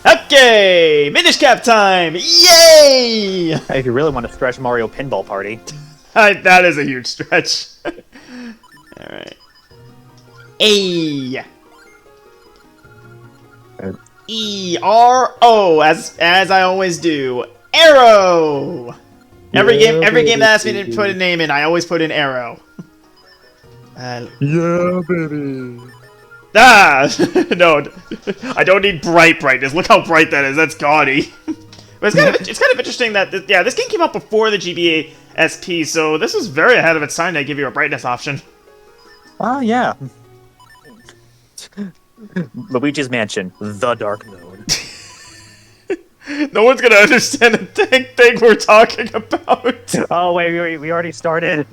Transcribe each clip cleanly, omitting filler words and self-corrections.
Okay, Minish cap time! Yay! If you really want to stretch Mario Pinball Party. That is a huge stretch. Alright. A. E-R-O, as I always do. Arrow! Every game that asks me to put a name in, I always put in Arrow. Yeah, baby. Ah! No, I don't need brightness. Look how bright that is. That's gaudy. But it's kind of interesting that this game came out before the GBA SP, so this was very ahead of its time to give you a brightness option. Oh yeah. Luigi's Mansion, the dark mode. No one's gonna understand a thing we're talking about. Oh wait, we already started.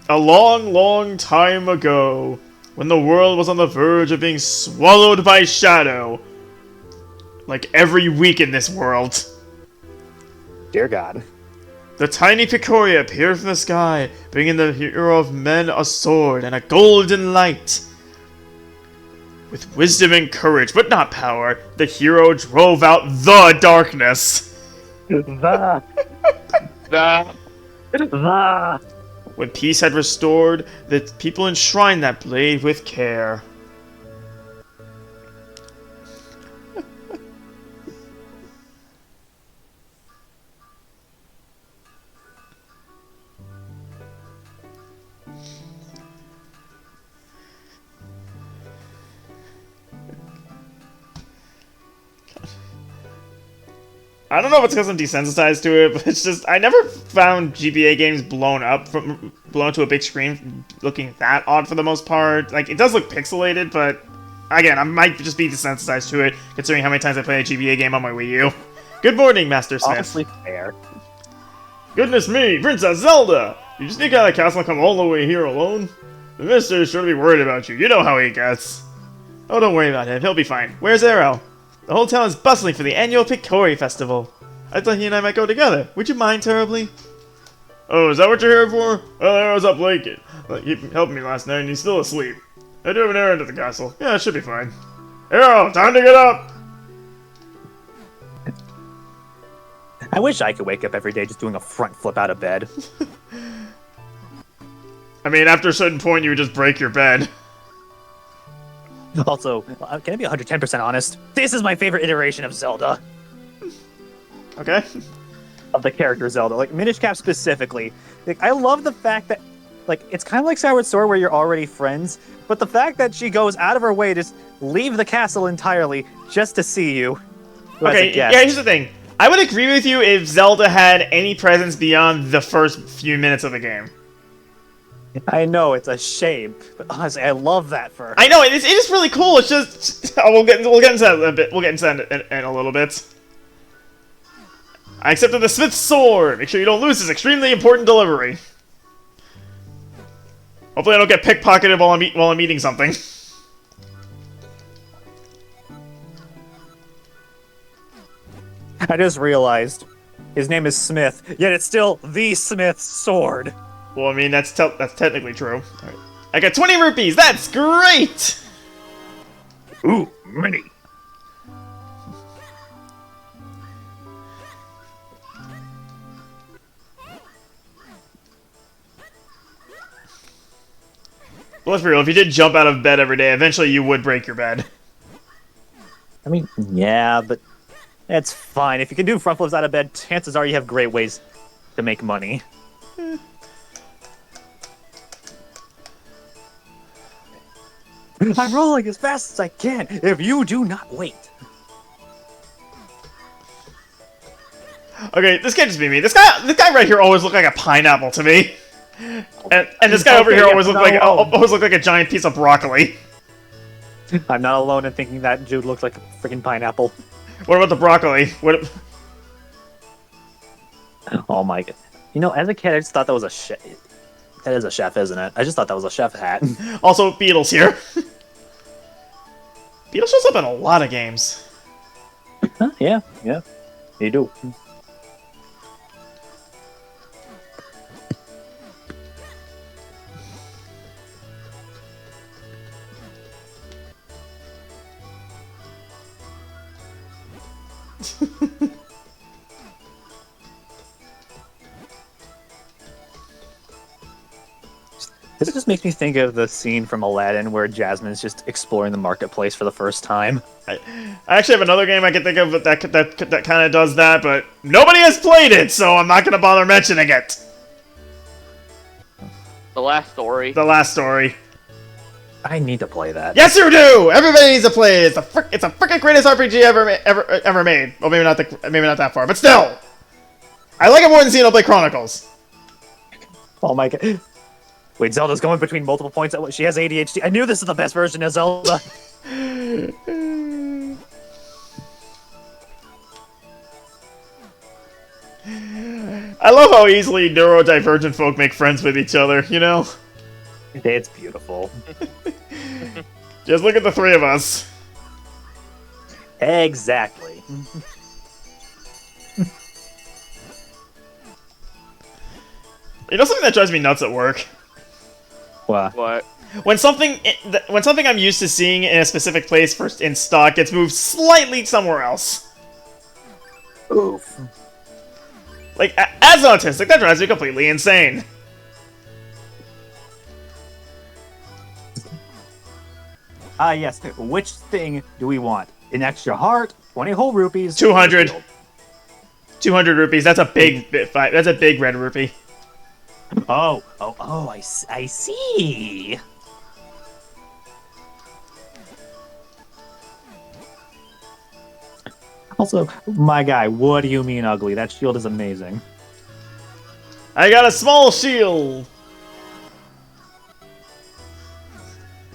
A long, long time ago, when the world was on the verge of being swallowed by shadow, like every week in this world, Dear God. the tiny Picoria appeared from the sky, bringing the hero of men a sword and a golden light. With wisdom and courage, but not power, the hero drove out the darkness. The. When peace had restored, the people enshrined that blade with care. I don't know if it's because I'm desensitized to it, but it's just I never found GBA games blown to a big screen looking that odd for the most part. Like, it does look pixelated, but again, I might just be desensitized to it considering how many times I play a GBA game on my Wii U. Good morning, Master Smith. Honestly, fair. Goodness me, Princess Zelda! You just sneak out of the castle and come all the way here alone? The minister is sure to be worried about you. You know how he gets. Oh, don't worry about him. He'll be fine. Where's Arrow? The whole town is bustling for the annual Picori Festival. I thought he and I might go together. Would you mind terribly? Oh, is that what you're here for? Well, Arrow's up late. He helped me last night and he's still asleep. I do have an errand at the castle. Yeah, it should be fine. Arrow, time to get up! I wish I could wake up every day just doing a front flip out of bed. I mean, after a certain point, you would just break your bed. Also, can I be 110% honest? This is my favorite iteration of Zelda. Okay. Of the character Zelda. Like, Minish Cap specifically. Like, I love the fact that, like, it's kind of like Skyward Sword where you're already friends, but the fact that she goes out of her way to just leave the castle entirely just to see you. Okay, yeah, here's the thing. I would agree with you if Zelda had any presence beyond the first few minutes of the game. I know, it's a shame, but honestly, I love that for her. I know, it is really cool, it's just... Oh, we'll get into that in a bit. We'll get into that in a little bit. I accepted the Smith's sword! Make sure you don't lose this extremely important delivery. Hopefully I don't get pickpocketed while I'm eating something. I just realized, his name is Smith, yet it's still the Smith's sword. Well, I mean, that's technically true. Right. I got 20 rupees! That's great! Ooh, mini. Well, let's be real, if you did jump out of bed every day, eventually you would break your bed. I mean, yeah, but that's fine. If you can do front flips out of bed, chances are you have great ways to make money. I'm rolling as fast as I can, if you do not wait. Okay, this can't just be me. This guy right here always looked like a pineapple to me. And this guy over here always looked like a giant piece of broccoli. I'm not alone in thinking that Jude looks like a freaking pineapple. What about the broccoli? What? Oh my god. You know, as a kid, I just thought that was a chef. That is a chef, isn't it? I just thought that was a chef hat. Also, Beetle's here. Beetle shows up in a lot of games. Huh, yeah, you do. This just makes me think of the scene from Aladdin where Jasmine's just exploring the marketplace for the first time. I actually have another game I can think of that kind of does that, but nobody has played it, so I'm not gonna bother mentioning it. The Last Story. The Last Story. I need to play that. Yes, you do. Everybody needs to play it. It's a freaking greatest RPG ever made. Well, maybe not that far, but still. I like it more than Xenoblade Chronicles. Oh my god. Wait, Zelda's going between multiple points. She has ADHD. I knew this is the best version of Zelda. I love how easily neurodivergent folk make friends with each other, you know? It's beautiful. Just look at the three of us. Exactly. You know something that drives me nuts at work? What? What? When something I'm used to seeing in a specific place in stock gets moved slightly somewhere else. Oof. Like, as an autistic, that drives me completely insane. Ah, yes. Which thing do we want? An extra heart, 20 whole rupees, 200. 200 rupees. That's a big that's a big red rupee. Oh, I see. Also, my guy, what do you mean ugly? That shield is amazing. I got a small shield.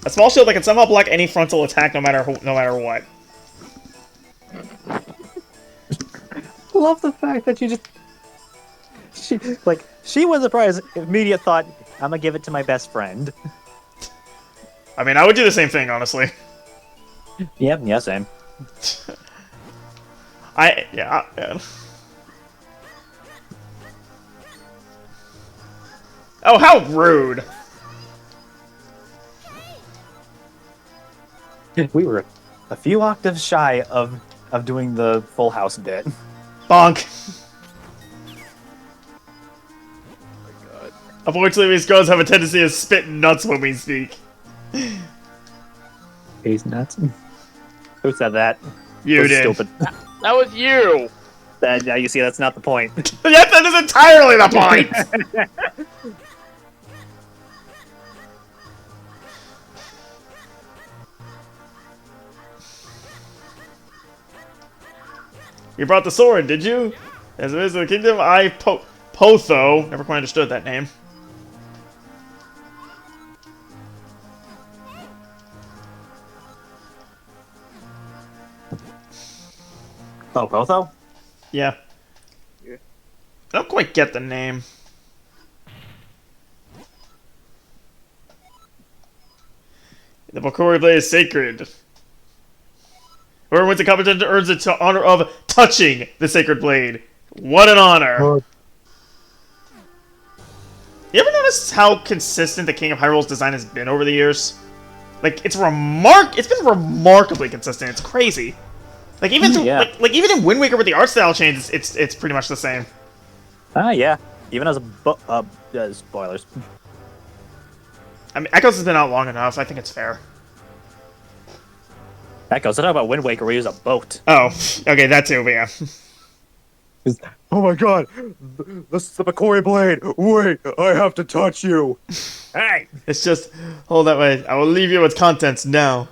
A small shield that can somehow block any frontal attack, no matter what. Love the fact that she was surprised. Immediate thought, I'm gonna give it to my best friend. I mean, I would do the same thing, honestly. Yep, yeah, same. Yeah. Oh, how rude! We were a few octaves shy of doing the Full House bit. Bonk. Unfortunately, these girls have a tendency to spit nuts when we speak. He's nuts. Who said that? You did. Stupid. That was you! Now you see, that's not the point. Yes, that is entirely the point! You brought the sword, did you? As it is the kingdom, Potho. Never quite understood that name. Oh, Potho? Yeah. Yeah. I don't quite get the name. The Bokori blade is sacred. Whoever wins the competition earns the honor of touching the sacred blade. What an honor! You ever notice how consistent the King of Hyrule's design has been over the years? Like, it's been remarkably consistent. It's crazy. Like even like even in Wind Waker with the art style change, it's pretty much the same. Ah, yeah. Even as spoilers. I mean, Echoes has been out long enough. I think it's fair. Echoes. I talk about Wind Waker. We use a boat. Oh, okay, that too. But yeah. Oh my god, this is the Bokori blade. Wait, I have to touch you. Hey, It's just hold that way. I will leave you with contents now.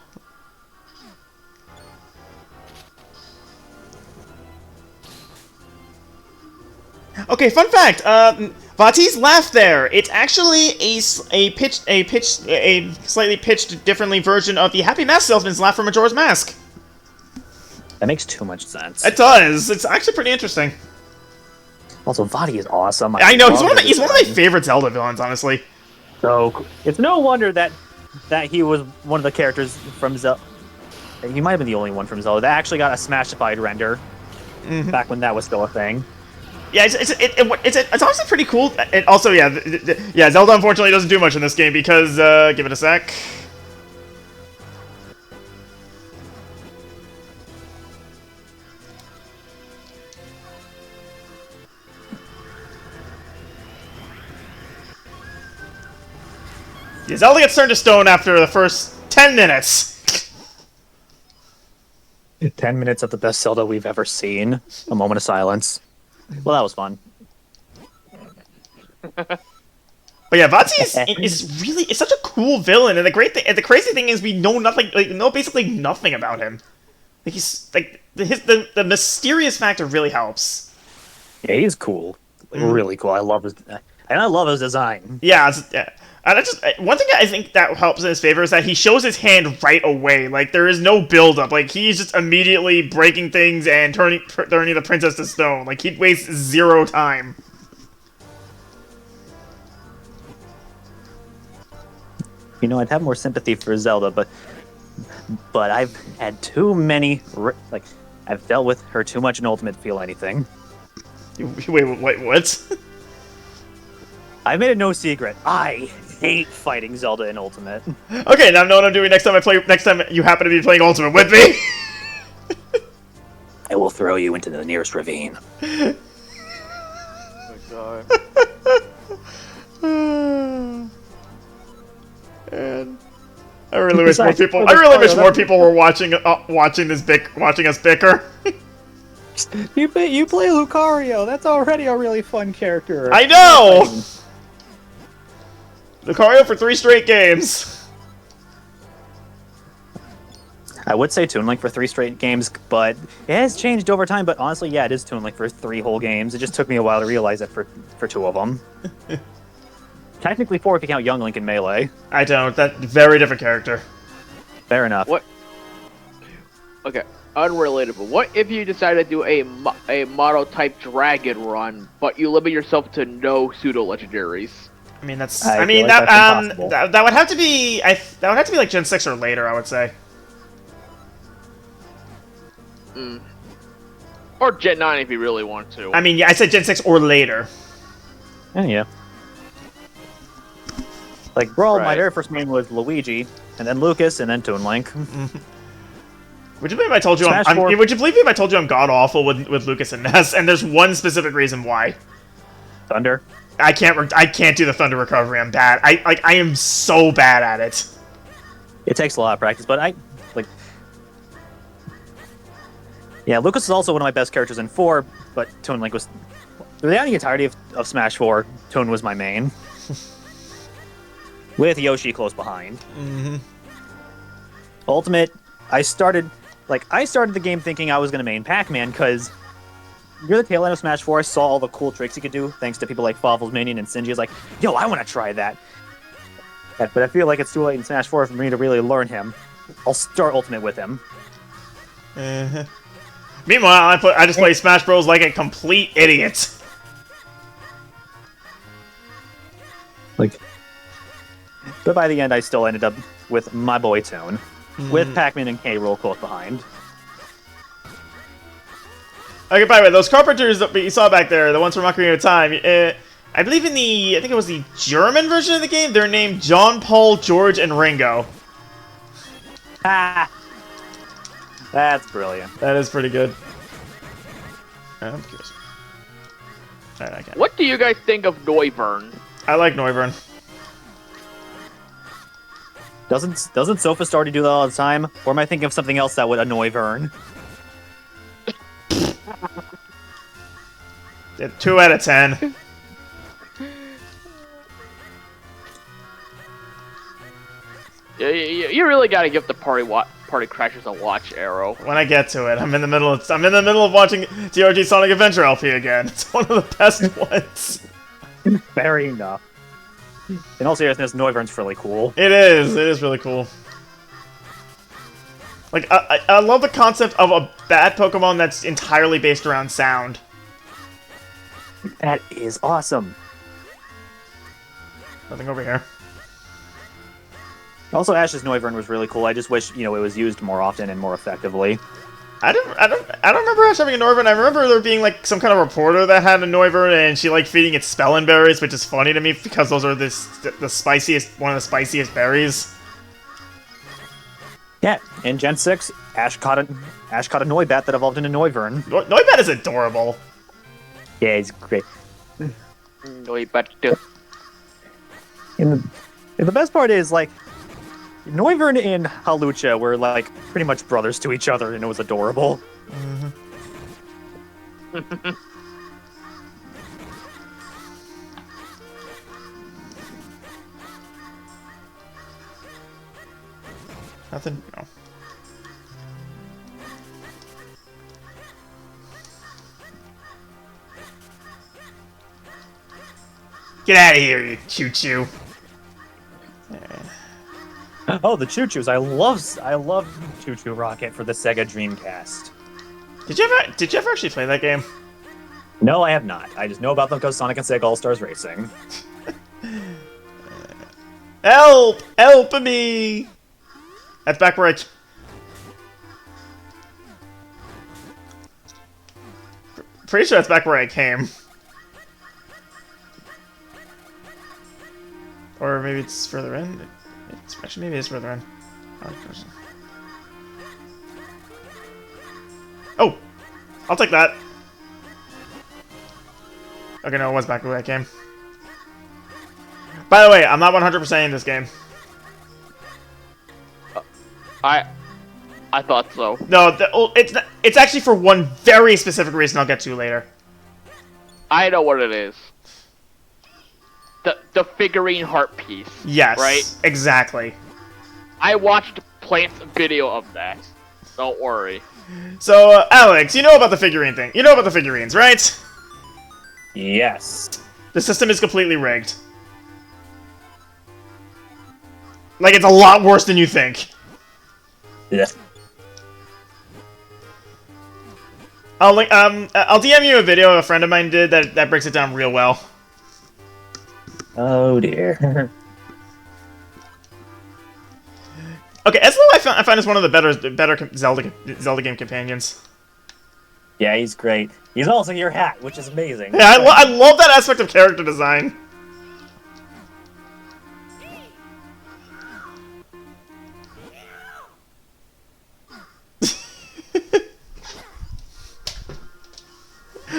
Okay, fun fact. Vati's laugh there. It's actually a slightly pitched differently version of the Happy Mask Salesman's laugh from Majora's Mask. that makes too much sense. It does. It's actually pretty interesting. Also, Vati is awesome. I know he's one of my favorite Zelda villains, honestly. So cool. It's no wonder that he was one of the characters from Zelda. He might have been the only one from Zelda that actually got a Smashified render back when that was still a thing. Yeah, it's honestly pretty cool. And also, yeah, Zelda unfortunately doesn't do much in this game because, give it a sec. Yeah, Zelda gets turned to stone after the first 10 minutes. 10 minutes of the best Zelda we've ever seen. A moment of silence. Well, that was fun. But yeah, Vaati is really such a cool villain, and the crazy thing is we know nothing, like know basically nothing about him. Like he's like the mysterious factor really helps. Yeah, he's cool. Like, really cool. I love his design. Yeah, and one thing I think that helps in his favor is that he shows his hand right away. Like there is no build up. Like he's just immediately breaking things and turning the princess to stone. Like he wastes 0 time. You know, I'd have more sympathy for Zelda, but I've had too many. I've dealt with her too much in Ultimate to feel anything. Wait, what? I made it no secret. I hate fighting Zelda in Ultimate. Okay, now I know what I'm doing next time Next time you happen to be playing Ultimate with me. I will throw you into the nearest ravine. Oh my god. Man. I really wish more people. I really wish more people were watching us bicker. You play Lucario. That's already a really fun character. I know. Lucario for 3 straight games. I would say Toon Link for 3 straight games, but it has changed over time. But honestly, yeah, it is Toon Link for 3 whole games. It just took me a while to realize it for 2 of them. Technically 4 if you count Young Link in Melee. I don't. That very different character. Fair enough. What? Okay, unrelated, but what if you decide to do a model type dragon run, but you limit yourself to no pseudo legendaries? I mean that's. I I mean feel that. like that's impossible. That would have to be. That would have to be like Gen 6 or later. I would say. Or Gen 9 if you really want to. I mean, yeah, I said Gen 6 or later. Yeah. Like, Brawl, my Right. very first name was Luigi, and then Lucas, and then Toon Link. Would you believe if I told you Smash I'm 4. would you believe me if I told you I'm god awful with Lucas and Ness? And there's one specific reason why. Thunder. I can't do the thunder recovery. I'm bad. I am so bad at it. It takes a lot of practice, but yeah, Lucas is also one of my best characters in 4, but Toon Link was... Throughout the entirety of Smash 4, Toon was my main. With Yoshi close behind. Mm-hmm. Ultimate, I started the game thinking I was going to main Pac-Man, because near the tail end of Smash 4, I saw all the cool tricks you could do, thanks to people like Fawful's Minion and Sinji. I was like, yo, I want to try that. But I feel like it's too late in Smash 4 for me to really learn him. I'll start Ultimate with him. Uh-huh. Meanwhile, I just play Smash Bros like a complete idiot. But by the end, I still ended up with my boy Toon, with Pac-Man and K. Rool close behind. Okay, by the way, those carpenters that you saw back there, the ones from Ocarina of Time, I believe I think it was the German version of the game, they're named John, Paul, George, and Ringo. Ha! That's brilliant. That is pretty good. I'm curious. Alright, I got it. What do you guys think of Noivern? I like Noivern. Doesn't Sophist already do that all the time? Or am I thinking of something else that would annoy Vern? 2 out of 10. You really gotta give the party crashers a watch arrow. When I get to it, I'm in the middle of watching TRG Sonic Adventure LP again. It's one of the best ones. Fair enough. In all seriousness, Noivern's really cool. It is really cool. Like, I love the concept of a bad Pokemon that's entirely based around sound. That is awesome. Nothing over here. Also, Ash's Noivern was really cool. I just wish, it was used more often and more effectively. I don't remember Ash having a Noivern. I remember there being like some kind of reporter that had a Noivern, and she liked feeding it Spellin berries, which is funny to me because those are the spiciest, one of the spiciest berries. Yeah, in Gen 6, Ash caught a Noibat that evolved into Noivern. Noibat is adorable. Yeah, he's great. Noibat. In The best part is, like, Noivern and Halucha were, like, pretty much brothers to each other, and it was adorable. Nothing? No. Get out of here, you choo-choo. Oh, the Choo Choos! I love Choo Choo Rocket for the Sega Dreamcast. Did you ever actually play that game? No, I have not. I just know about them because Sonic and Sega All Stars Racing. Help! Help me! That's back where I... Pretty sure that's back where I came. Or maybe it's further in. Actually, maybe it's further in. Oh! I'll take that. Okay, no, it was back where I came. By the way, I'm not 100% in this game. I thought so. No, it's actually for one very specific reason I'll get to later. I know what it is. The figurine heart piece. Yes. Right? Exactly. I watched Plant's video of that. Don't worry. So, Alex, you know about the figurine thing. You know about the figurines, right? Yes. The system is completely rigged. Like, it's a lot worse than you think. Yeah. I'll DM you a video a friend of mine did that breaks it down real well. Oh dear. Okay, Eslo I find is one of the better Zelda game companions. Yeah, he's great. He's also your hat, which is amazing. Yeah, I love that aspect of character design.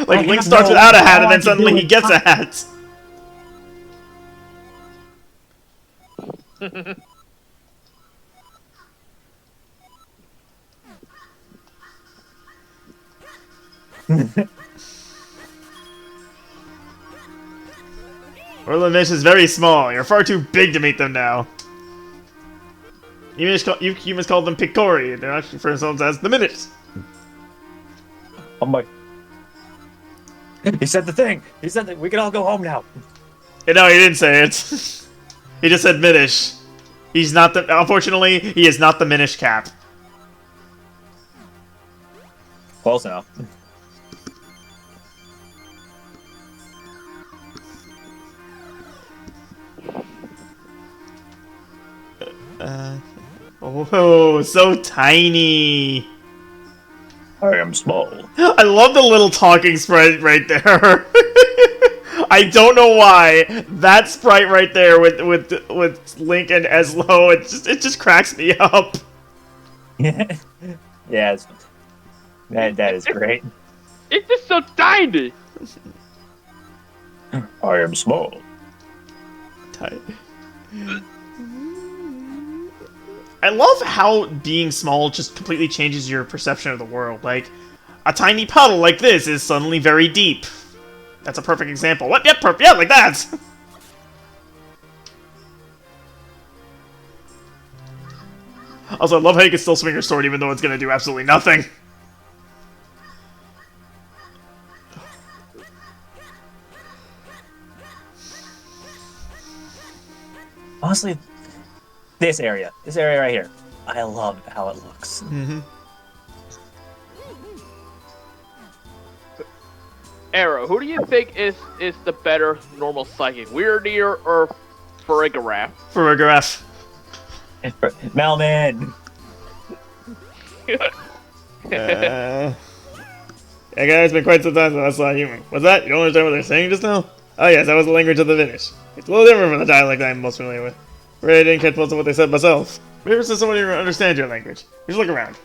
Like, Link starts without a hat, and then suddenly he gets a hat. Minish is very small. You're far too big to meet them now. You humans call them Picori. They're actually refer to themselves as the Minish. Oh my. He said the thing. He said that we can all go home now. No, he didn't say it. He just said Minish. He's not the... Unfortunately, he is not the Minish cap. Close enough. Oh, so tiny. I am small. I love the little talking sprite right there. I don't know why that sprite right there with Link and Eslo, it just cracks me up. Yeah, that is great. It's just so tiny. I am small. I love how being small just completely changes your perception of the world. Like, a tiny puddle like this is suddenly very deep. That's a perfect example. What? Yeah, yeah, like that! Also, I love how you can still swing your sword even though it's gonna do absolutely nothing. Honestly, this area right here, I love how it looks. Mm-hmm. Arrow, who do you think is the better normal psychic? Weirdier or Farigiraf? Farigiraf. Melman! Yeah, guys, it's been quite some time since I saw a human. What's that? You don't understand what they're saying just now? Oh yes, that was the language of the Minish. It's a little different from the dialect I'm most familiar with. Really, I didn't catch most of what they said myself. Maybe it's just someone who understands your language. Just look around.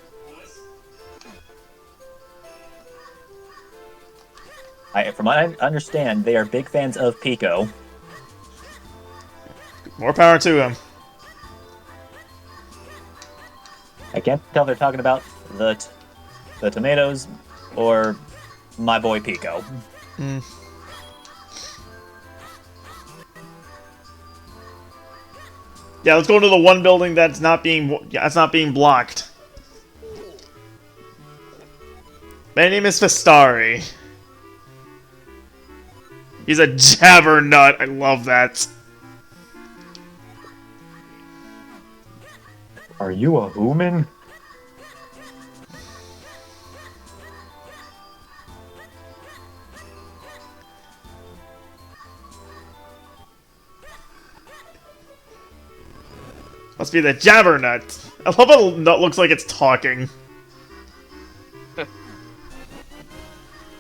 From what I understand, they are big fans of Pico. More power to him. I can't tell if they're talking about the tomatoes or my boy Pico. Yeah, let's go to the one building that's not being blocked. My name is Festari. He's a jabbernut. I love that. Are you a human? Must be the jabbernut. I love how the nut looks like it's talking.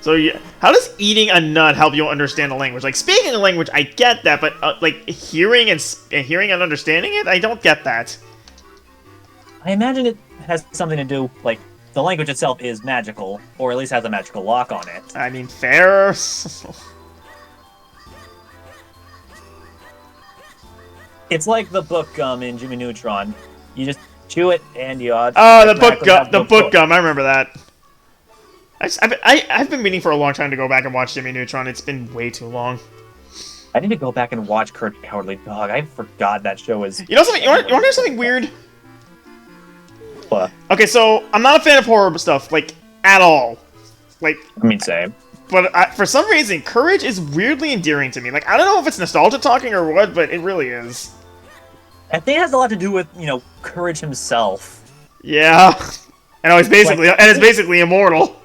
So, yeah, how does eating a nut help you understand a language? Like, speaking a language, I get that, but, like, hearing and understanding it, I don't get that. I imagine it has something to do, like, the language itself is magical, or at least has a magical lock on it. I mean, fair. It's like the book gum in Jimmy Neutron. You just chew it and you... Oh, the book gum, I remember that. I've been meaning for a long time to go back and watch Jimmy Neutron. It's been way too long. I need to go back and watch Courage the Cowardly Dog. I forgot that show was... You know something? You want to hear something weird? What? Okay, so I'm not a fan of horror stuff, like, at all. Like, I mean, same. But for some reason, Courage is weirdly endearing to me. Like, I don't know if it's nostalgia talking or what, but it really is. I think it has a lot to do with, you know, Courage himself. Yeah. And it's basically immortal.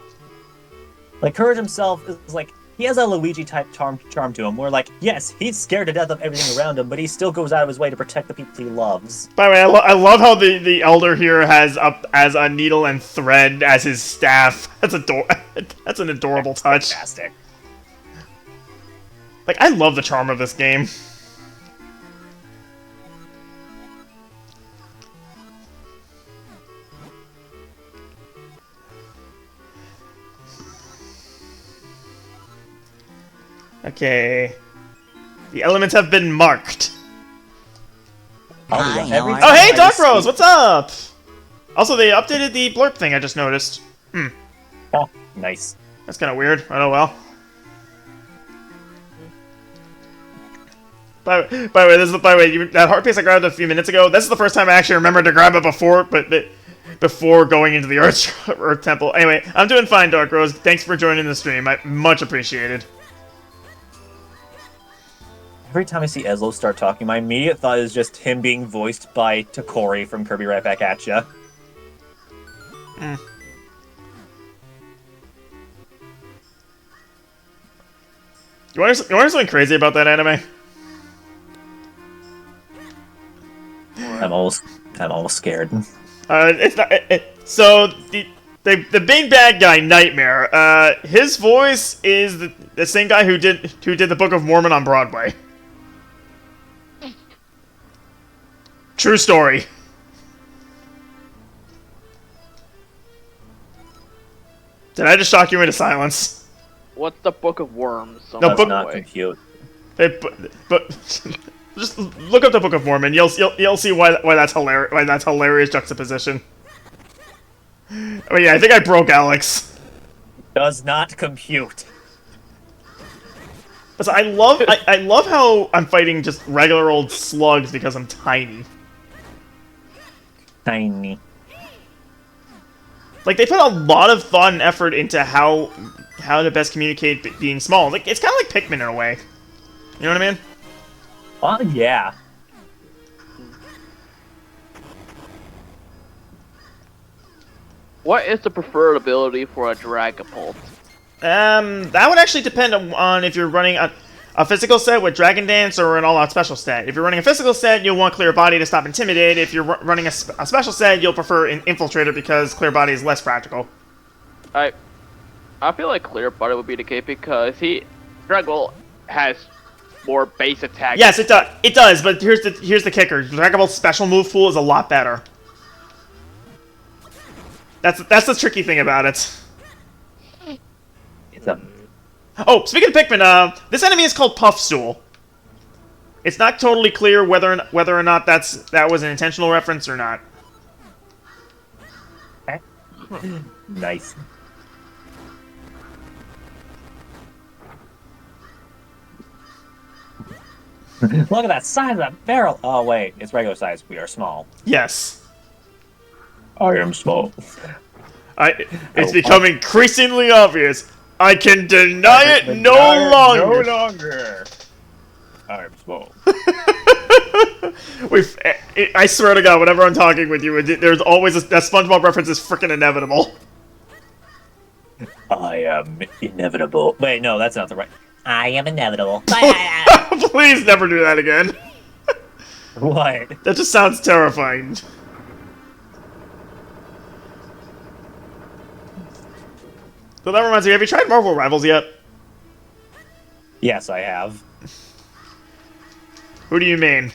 Like, Courage himself is like, he has a Luigi-type charm to him, where, like, yes, he's scared to death of everything around him, but he still goes out of his way to protect the people he loves. By the way, I love how the Elder here has a needle and thread as his staff. That's an adorable touch. Fantastic. Like, I love the charm of this game. Okay. The elements have been marked. Oh, hey, Dark Rose, what's up? Also, they updated the blurb thing I just noticed. Oh, nice. That's kind of weird. Oh, well. By the way, that heart piece I grabbed a few minutes ago, this is the first time I actually remembered to grab it before going into the Earth Temple. Anyway, I'm doing fine, Dark Rose. Thanks for joining the stream. Much appreciated. Every time I see Ezlo start talking, my immediate thought is just him being voiced by Takori from Kirby Right Back at Ya. You want to hear something crazy about that anime? I'm almost scared. It's not. So the big bad guy, Nightmare. His voice is the same guy who did the Book of Mormon on Broadway. True story. Did I just shock you into silence? What's the Book of Worms? No, That's not compute. But just look up the Book of Mormon. You'll see why that's hilarious. Why that's hilarious juxtaposition. Oh yeah, I think I broke Alex. Does not compute. So I love how I'm fighting just regular old slugs because I'm tiny. Tiny. Like, they put a lot of thought and effort into how to best communicate being small. Like, it's kind of like Pikmin in a way. You know what I mean? Oh, yeah. What is the preferred ability for a Dragapult? That would actually depend on if you're running a physical set with Dragon Dance or an all-out special set. If you're running a physical set, you'll want Clear Body to stop Intimidate. If you're running a special set, you'll prefer an Infiltrator because Clear Body is less practical. I feel like Clear Body would be the case because Dragapult has more base attack. Yes, it does. It does, but here's the kicker. Dragapult's special move pool is a lot better. That's the tricky thing about it. It's a... Oh, speaking of Pikmin, this enemy is called Puffstool. It's not totally clear whether or not that was an intentional reference or not. Nice. Look at that size of that barrel. Oh wait, it's regular size. We are small. Yes. I am small. It's becoming increasingly obvious. I can deny it no longer. No longer. I am small. I swear to God, whenever I'm talking with you, there's always that SpongeBob reference is freaking inevitable. I am inevitable. Wait, no, that's not the right. I am inevitable. Please never do that again. What? That just sounds terrifying. So that reminds me, have you tried Marvel Rivals yet? Yes, I have. Who do you mean?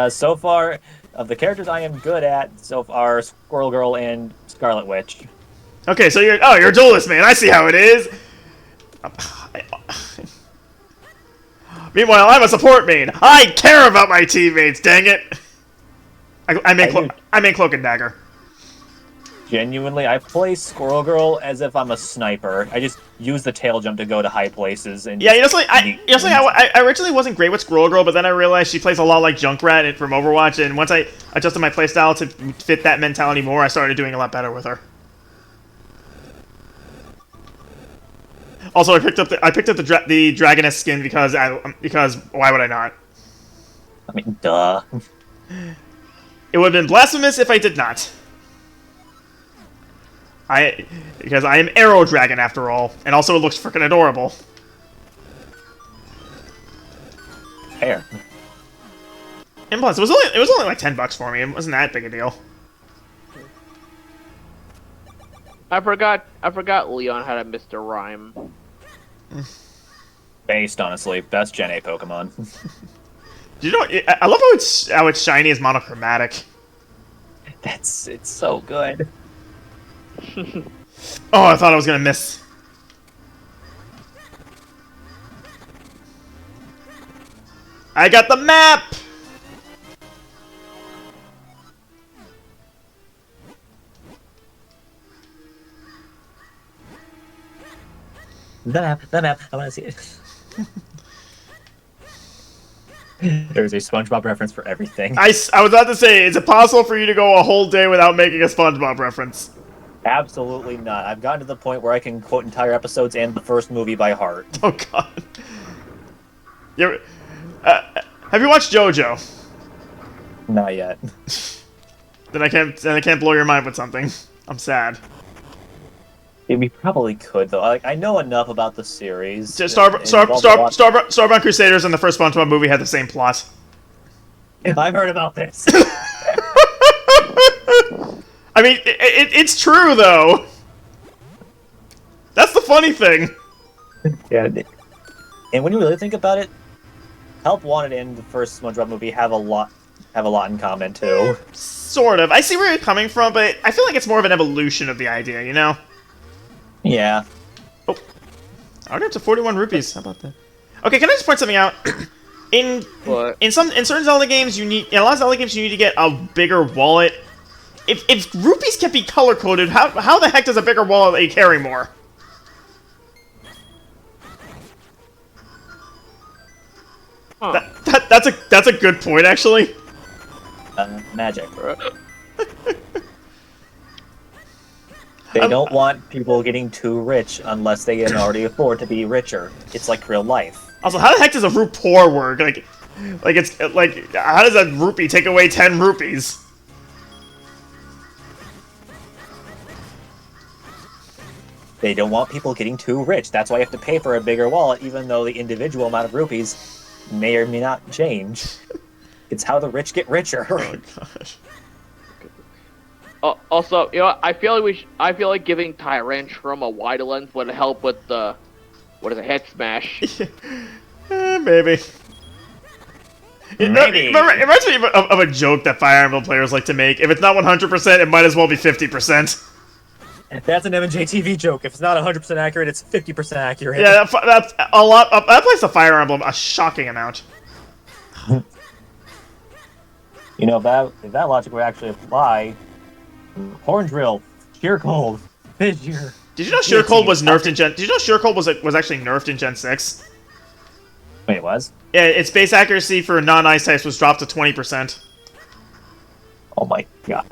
So far, of the characters I am good at, so far, Squirrel Girl and Scarlet Witch. Okay, so you're a duelist, man. I see how it is. Meanwhile, I'm a support main. I care about my teammates. Dang it! I'm in Cloak and Dagger. Genuinely, I play Squirrel Girl as if I'm a sniper. I just use the tail jump to go to high places. And yeah, I originally wasn't great with Squirrel Girl, but then I realized she plays a lot like Junkrat from Overwatch, and once I adjusted my playstyle to fit that mentality more, I started doing a lot better with her. Also, I picked up the Dragoness skin because why would I not? I mean, duh. It would have been blasphemous if I did not. Because I am Arrow Dragon after all, and also it looks freaking adorable. Fair. And plus, it was only like $10 for me. It wasn't that big a deal. I forgot Leon had a Mr. Rhyme. Based, honestly, best Gen 8 Pokemon. Do you know? I love how it's shiny is monochromatic. It's so good. Oh, I thought I was gonna miss. I got the map. The map, I want to see it. There's a SpongeBob reference for everything. I was about to say, is it possible for you to go a whole day without making a SpongeBob reference? Absolutely not. I've gotten to the point where I can quote entire episodes and the first movie by heart. Oh God. Have you watched JoJo? Not yet. Then I can't blow your mind with something. I'm sad. We probably could though. I know enough about the series. Starbound Crusaders and the first SpongeBob movie had the same plot. I've heard about this. I mean, it's true though. That's the funny thing. Yeah. And when you really think about it, Help Wanted and the first SpongeBob movie have a lot in common too. Sort of. I see where you're coming from, but I feel like it's more of an evolution of the idea, you know? Yeah. Oh. I got up to 41 rupees. How about that? Okay, can I just point something out? In certain Zelda games, in a lot of Zelda games, you need to get a bigger wallet. If rupees can be color coded, how the heck does a bigger wallet let you carry more? Huh. That's a good point, actually. Magic. They don't want people getting too rich unless they can already afford to be richer. It's like real life. Also, how the heck does a rupee work? How does a rupee take away 10 rupees? They don't want people getting too rich. That's why you have to pay for a bigger wallet, even though the individual amount of rupees may or may not change. It's how the rich get richer. Oh gosh. Also, you know, I feel like giving Tyrantrum a wide lens would help with the head smash. Maybe. It reminds me of a joke that Fire Emblem players like to make. If it's not 100%, it might as well be 50%. That's an MJTV joke. If it's not 100% accurate, it's 50% accurate. Yeah, that's a lot. That plays the Fire Emblem a shocking amount. You know, if that logic would actually apply, Horn Drill, Sheer Cold, Fissure. Did you know Sheer Cold was nerfed in Gen? Did you know Sheer Cold was actually nerfed in Gen 6? Wait, it was? Yeah, its base accuracy for non-ice types was dropped to 20%. Oh my god.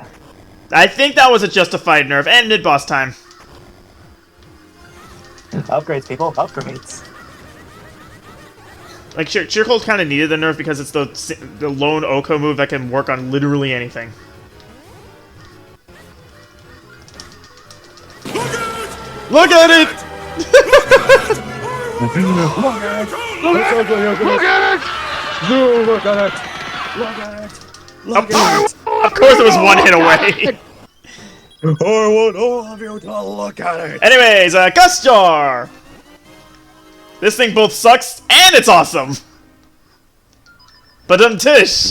I think that was a justified nerf, and mid-boss time. Upgrades, people, upgrades. Like, Sheer Cold kind of needed the nerf because it's the lone Oko move that can work on literally anything. Look at it! Look at it! Look at it! Look at it! Look at it! Look at it! Of course it was one hit away! I want all of you to look at it! Anyways, Gust Jar! This thing both sucks and it's awesome! But tish!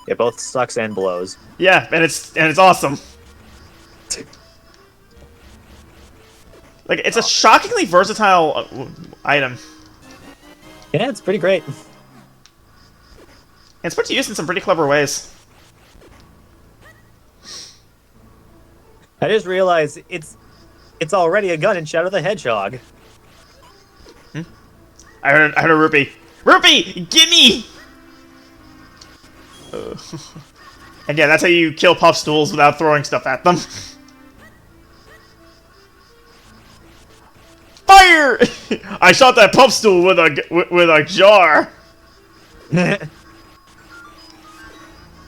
It both sucks and blows. Yeah, and it's awesome. Like, it's a shockingly versatile item. Yeah, it's pretty great. And it's put to use in some pretty clever ways. I just realized it's already a gun in Shadow the Hedgehog. I heard a rupee. Rupee! Gimme! And yeah, that's how you kill puff stools without throwing stuff at them. Fire! I shot that puff stool with a jar.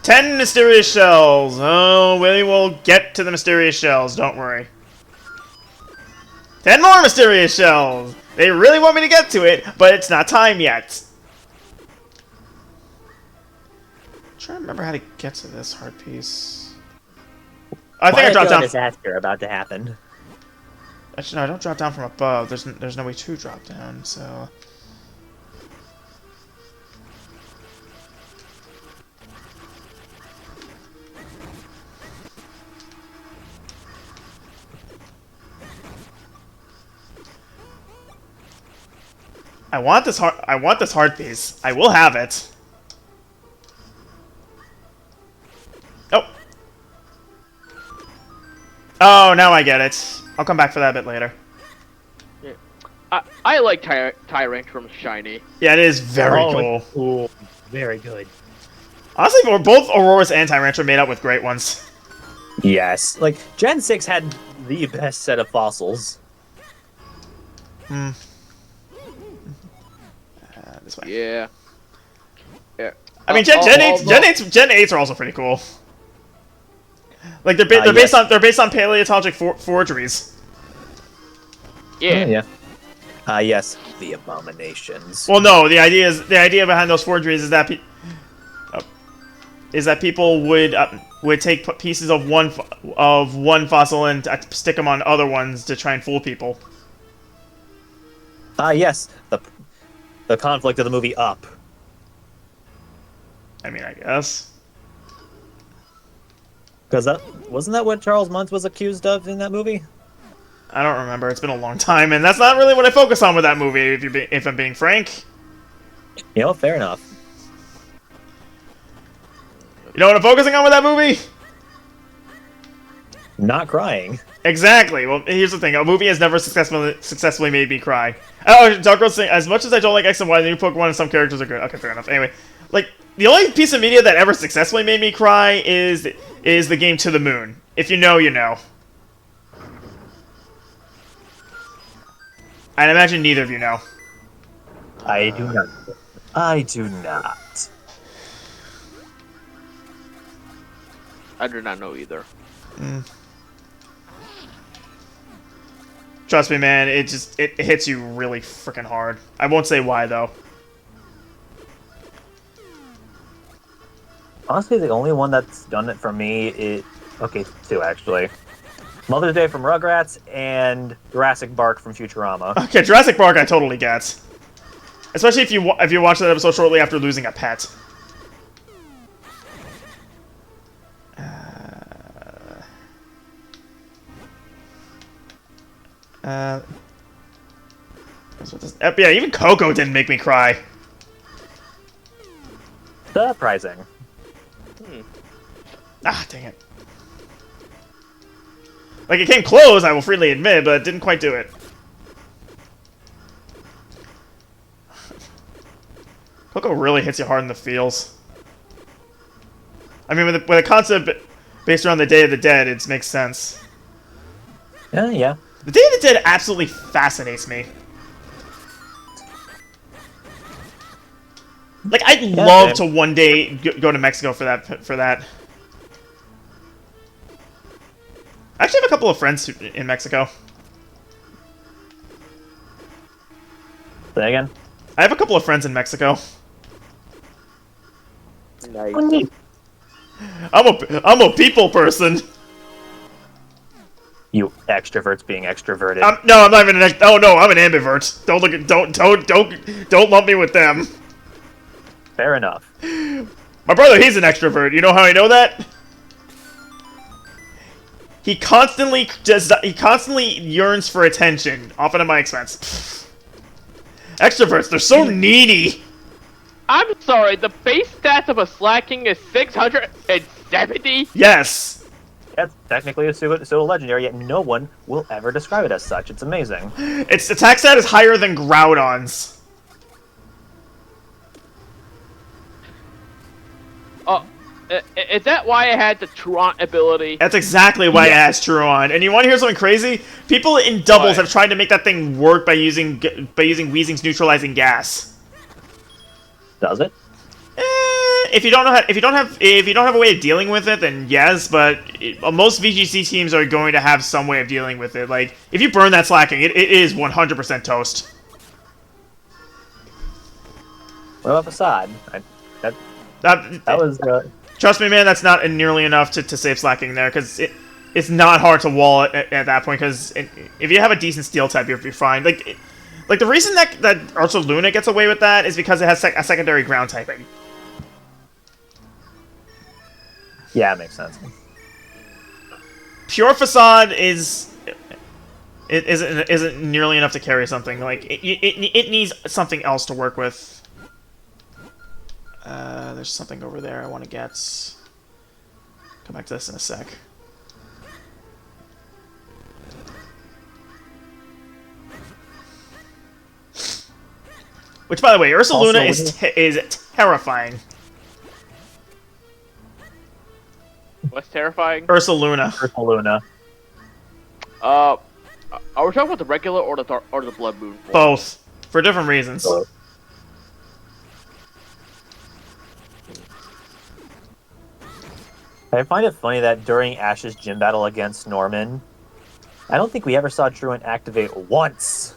10 mysterious shells. Oh, we will get to the mysterious shells. Don't worry. 10 more mysterious shells. They really want me to get to it, but it's not time yet. I'm trying to remember how to get to this heart piece. I think I dropped down. Disaster about to happen. Actually, no, I don't drop down from above. There's no way to drop down, so. I want this heart piece. I will have it. Oh. Oh, now I get it. I'll come back for that a bit later. Yeah. I like Tyrantrum Shiny. Yeah, it is very cool. Cool. Very good. Honestly, both Auroras and Tyrantrum are made up with great ones. Yes. Like, Gen 6 had the best set of fossils. This way. Yeah. Yeah. I mean, Gen 8s are also pretty cool. Like they're based on paleontologic forgeries. Yeah. Yes. The abominations. Well, no. The idea behind those forgeries is that people would take pieces of one fossil and stick them on other ones to try and fool people. Yes. The conflict of the movie Up. I mean, I guess. Because wasn't that what Charles Muntz was accused of in that movie? I don't remember. It's been a long time, and that's not really what I focus on with that movie. If I'm being frank. You know, fair enough. You know what I'm focusing on with that movie? Not crying. Exactly. Well, here's the thing. A movie has never successfully made me cry. Oh, Dark Girl's saying, as much as I don't like X and Y, the new Pokemon and some characters are good. Okay, fair enough. Anyway, like, the only piece of media that ever successfully made me cry is the game To the Moon. If you know, you know. I'd imagine neither of you know. I do not. I do not. I do not know either. Trust me, man, it hits you really freaking hard. I won't say why, though. Honestly, the only one that's done it for me is... Okay, two, actually. Mother's Day from Rugrats and Jurassic Bark from Futurama. Okay, Jurassic Park I totally get. Especially if you watch that episode shortly after losing a pet. Yeah, even Coco didn't make me cry. Surprising. Ah, dang it. Like, it came close, I will freely admit, but it didn't quite do it. Coco really hits you hard in the feels. I mean, with a concept based around the Day of the Dead, it makes sense. Yeah. The Day of the Dead absolutely fascinates me. Like, I'd love to one day go to Mexico for that. I actually have a couple of friends in Mexico. Say again? I have a couple of friends in Mexico. Nice. I'm a people person. You extroverts being extroverted. No, I'm not even an oh no, I'm an ambivert. Don't look at don't lump me with them. Fair enough. My brother, he's an extrovert. You know how I know that? He constantly yearns for attention, often at my expense. Extroverts, they're so needy. I'm sorry, the base stats of a slacking is 670? Yes. That's technically a pseudo legendary, yet no one will ever describe it as such. It's amazing. Its attack stat is higher than Groudon's. Oh, is that why I had the Truant ability? That's exactly why I asked Truon. And you want to hear something crazy? People in doubles have tried to make that thing work by using Weezing's neutralizing gas. Does it? If you don't have a way of dealing with it, then yes. But most VGC teams are going to have some way of dealing with it. Like if you burn that slacking, it is 100% toast. What about Facade? That was. Trust me, man. That's not nearly enough to save slacking there because it's not hard to wall it at that point. Because if you have a decent steel type, you're fine. Like the reason that Ursaluna gets away with that is because it has a secondary ground typing. Yeah, it makes sense. Pure Facade isn't nearly enough to carry something. Like it needs something else to work with. There's something over there I want to get. Come back to this in a sec. Which, by the way, Ursaluna is terrifying. What's terrifying? Ursaluna. Are we talking about the regular or the Blood Moon form? Both. For different reasons. I find it funny that during Ash's gym battle against Norman, I don't think we ever saw Truant activate once.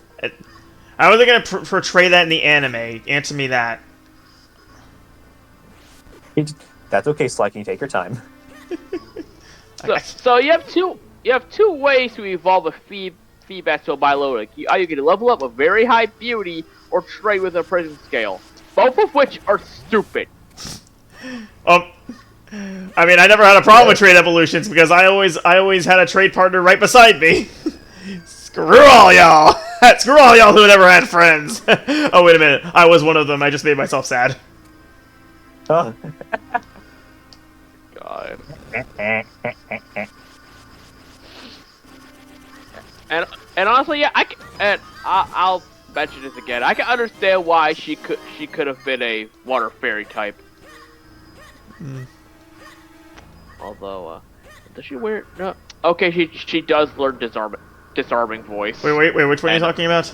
How are they going to portray that in the anime? Answer me that. That's okay, Sly. Can you take your time? So you have two ways to evolve a feedback to a Milotic. You either get to level up with very high beauty or trade with a prison scale. Both of which are stupid. I mean, I never had a problem with trade evolutions because I always had a trade partner right beside me. Screw all y'all! Screw all y'all who never had friends! Oh, wait a minute. I was one of them. I just made myself sad. Oh. God. And honestly, yeah, I'll mention this again. I can understand why she could have been a water fairy type. Although, does she wear no? Okay, she does learn disarming voice. Wait, which one are you talking about?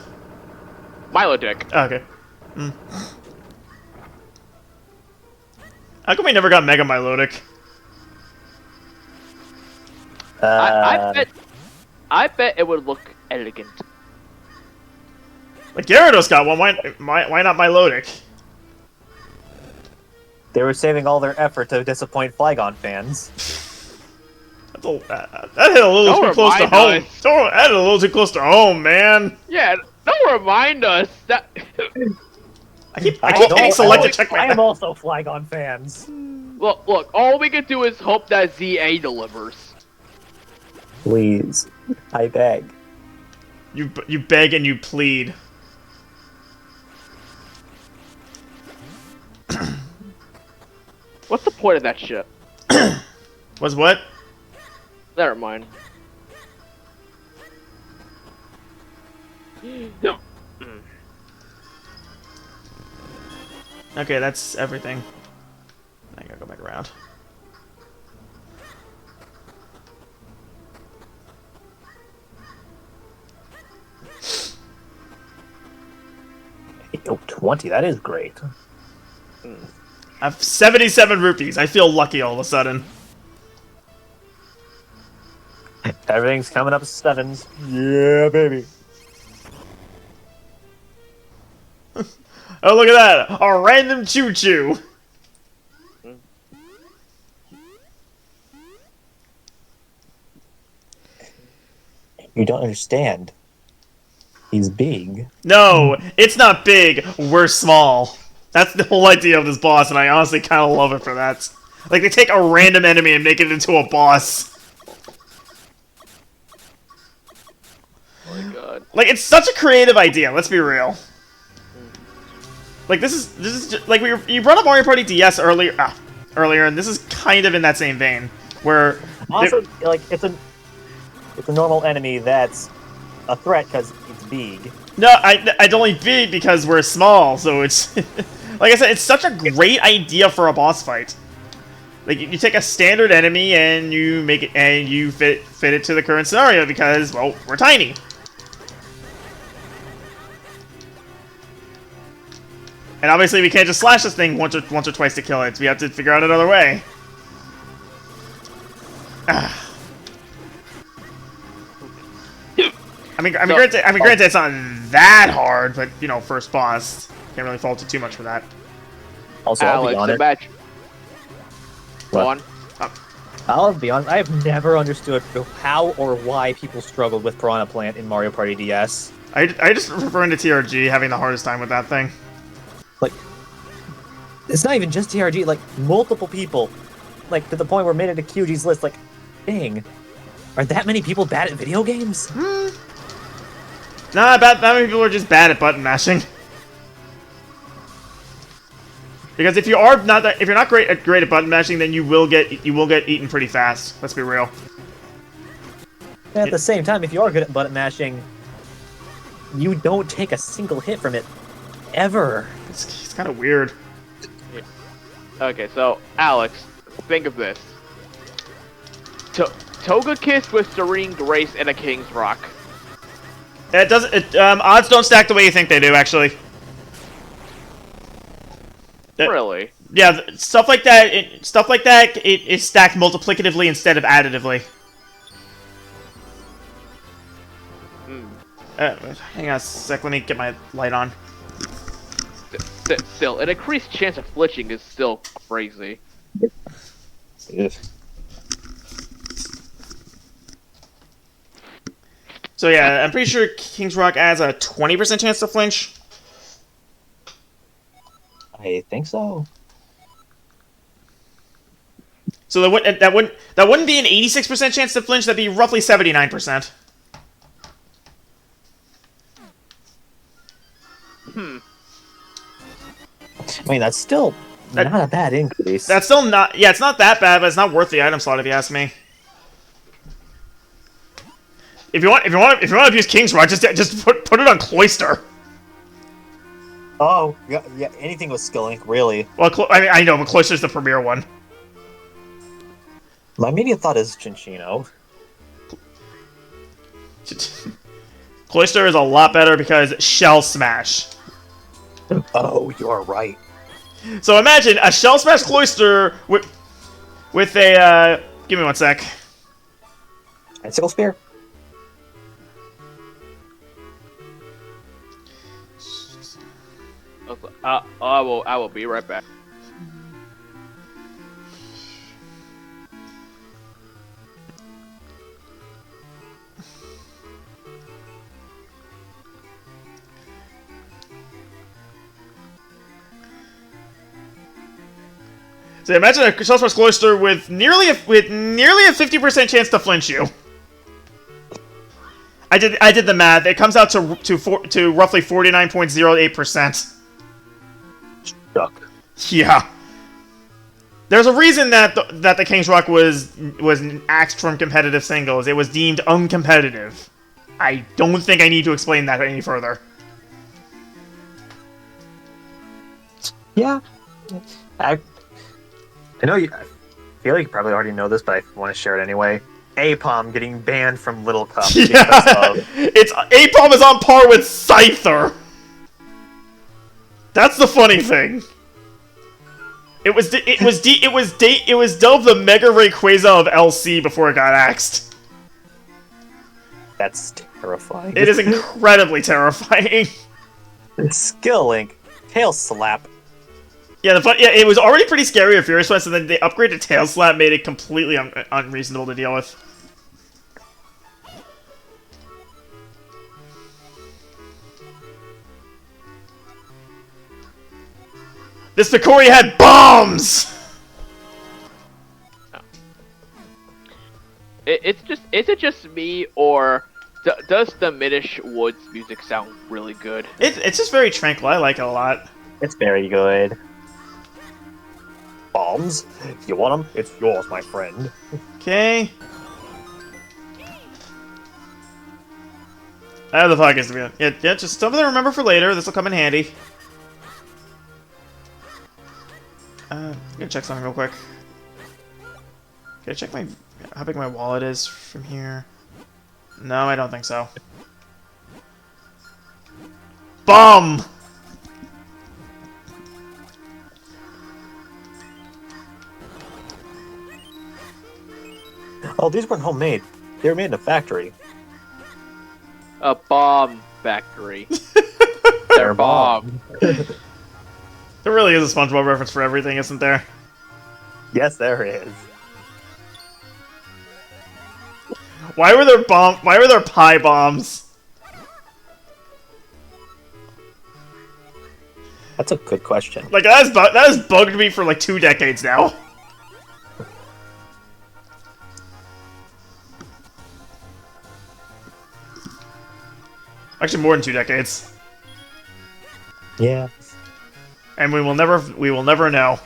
Milotic. Oh, okay. How come we never got Mega Milotic? I bet it would look elegant. Like Gyarados got one. Why not Milotic? They were saving all their effort to disappoint Flygon fans. That hit a little too close to home. That hit a little too close to home, man. Yeah, don't remind us that. I keep hitting select to check my. I am also Flygon fans. Look. All we can do is hope that ZA delivers. Please, I beg. You beg and you plead. What's the point of that shit? Was what? Never mind. No. Okay, that's everything. I gotta go back around. Oh, 20. That is great. I have 77 rupees. I feel lucky all of a sudden. Everything's coming up sevens. Yeah, baby. Oh, look at that! A random choo-choo! You don't understand. He's big. No, it's not big. We're small. That's the whole idea of this boss, and I honestly kind of love it for that. Like, they take a random enemy and make it into a boss. Oh my god. Like, it's such a creative idea, let's be real. Like, this is just, like, you brought up Mario Party DS earlier, and this is kind of in that same vein, where... Also, like, it's a normal enemy that's a threat because it's big. No, I'd only be because we're small, so it's... like I said, it's such a great idea for a boss fight. Like, you take a standard enemy and you make it, and you fit it to the current scenario because, well, we're tiny. And obviously we can't just slash this thing once or twice to kill it, so we have to figure out another way. I mean, granted, it's not that hard, but you know, first boss can't really fault it too much for that. Also, I'll be Alex, honest. match. Go on. I'll be honest. I have never understood how or why people struggled with Piranha Plant in Mario Party DS. I just referring to TRG having the hardest time with that thing. Like, it's not even just TRG. Like, multiple people, like to the point where it made it to QG's list. Like, dang, are that many people bad at video games? Nah, that many people are just bad at button mashing. Because if you're not great at button mashing, then you will get eaten pretty fast. Let's be real. At the same time, if you are good at button mashing, you don't take a single hit from it, ever. It's kind of weird. Yeah. Okay, so Alex, think of this: Togekiss with Serene Grace and a King's Rock. It doesn't. Odds don't stack the way you think they do, actually. Really? Yeah, stuff like that. It is stacked multiplicatively instead of additively. Hang on a sec. Let me get my light on. Still, an increased chance of flinching is still crazy. So yeah, I'm pretty sure King's Rock adds a 20% chance to flinch. I think so. So that wouldn't be an 86% chance to flinch. That'd be roughly 79%. I mean, that's still not a bad increase. That's still not. Yeah, it's not that bad, but it's not worth the item slot if you ask me. If you want to abuse King's Rock, just put it on Cloyster. Oh, yeah, anything with Skill Link, really. Well, I know, but Cloyster's the premier one. My immediate thought is Chinchino. Cloyster is a lot better because Shell Smash. Oh, you're right. So imagine a Shell Smash Cloyster with a give me one sec. Icicle Spear. I will be right back. So imagine a Shell Smash Cloyster with nearly a 50% chance to flinch you. I did the math. It comes out to roughly 49.08%. Stuck. Yeah. There's a reason that the King's Rock was axed from competitive singles. It was deemed uncompetitive. I don't think I need to explain that any further. Yeah. I know you. I feel like you probably already know this, but I want to share it anyway. Apom getting banned from Little Cup because Yeah, of it's Apom is on par with Scyther. That's the funny thing. It was dubbed the Mega Rayquaza of LC before it got axed. that's terrifying. It is incredibly terrifying. Skill Link, Tail Slap. Yeah, it was already pretty scary with Furious West, and then they upgraded Tail Slap, made it completely unreasonable to deal with. This Picori had bombs! Is it just me, or does the Minish Woods music sound really good? It's just very tranquil. I like it a lot. It's very good. Bombs? You want them? It's yours, my friend. Okay. I have the podcast to be on. Yeah, just something to remember for later. This will come in handy. I'm gonna check something real quick. Can I check how big my wallet is from here? No, I don't think so. Bum! Oh, these weren't homemade. They were made in a factory. A bomb factory. They're bomb. There really is a SpongeBob reference for everything, isn't there? Yes, there is. Why were there pie bombs? That's a good question. Like that has bugged me for like 2 decades now. Actually, more than 2 decades. Yeah. And we will never know.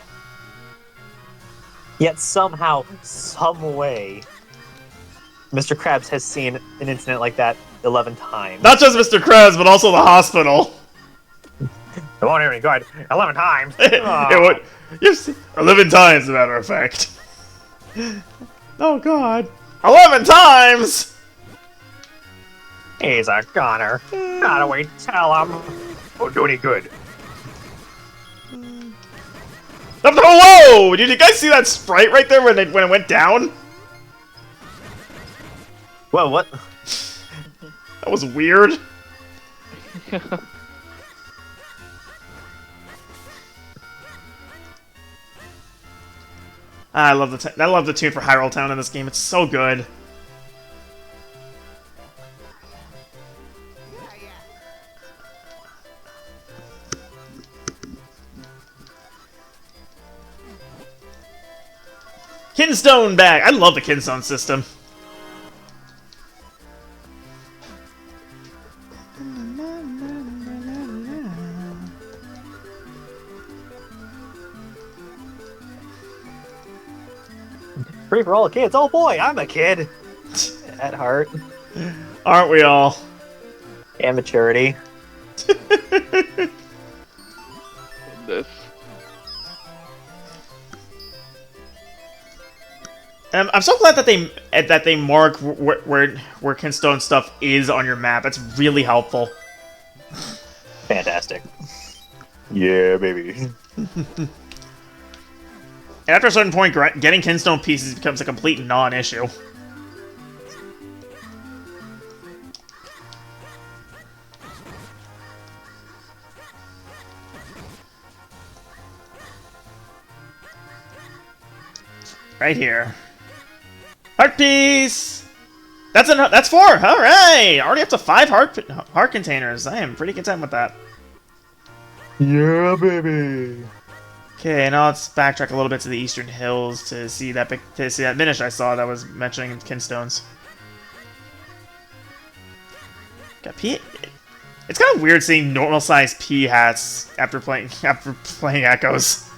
Yet somehow, some way, Mr. Krabs has seen an incident like that 11 times. Not just Mr. Krabs, but also the hospital. It won't hear me good. 11 times. It would. Yes, 11 times, as a matter of fact. Oh God, 11 times. He's a goner. How do we tell him? Won't do any good. Whoa! Did you guys see that sprite right there when it went down? Well, what? That was weird. I love the tune for Hyrule Town in this game. It's so good. Kinstone bag. I love the Kinstone system. Free for all kids. Oh boy, I'm a kid. At heart. Aren't we all? And maturity. This. I'm so glad that they mark where Kinstone stuff is on your map. That's really helpful. Fantastic. Yeah, baby. And after a certain point, getting Kinstone pieces becomes a complete non-issue. Right here. Heart piece! That's 4! Alright! Already up to 5 heart containers. I am pretty content with that. Yeah, baby. Okay, now let's backtrack a little bit to the Eastern Hills to see that Minish I saw that was mentioning Kinstones. Got P. It's kind of weird seeing normal-sized P hats after playing Echoes.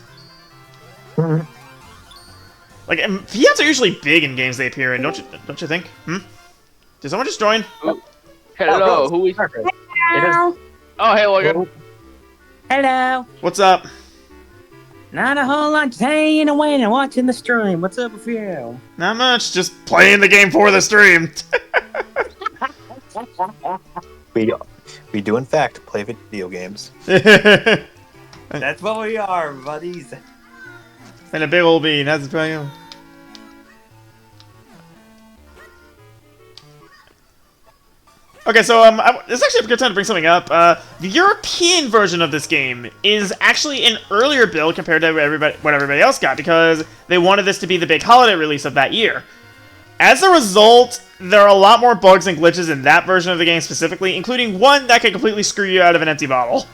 Like, Fiats are usually big in games they appear in, don't you think? Did someone just join? Hello, who is? Perfect. Hello. Oh, hey, Logan. Hello. What's up? Not a whole lot, staying away and watching the stream. What's up with you? Not much, just playing the game for the stream. We do in fact play video games. That's what we are, buddies. And a big old bean, that's the problem. Okay, so this is actually a good time to bring something up. The European version of this game is actually an earlier build compared to what everybody else got, because they wanted this to be the big holiday release of that year. As a result, there are a lot more bugs and glitches in that version of the game specifically, including one that can completely screw you out of an empty bottle.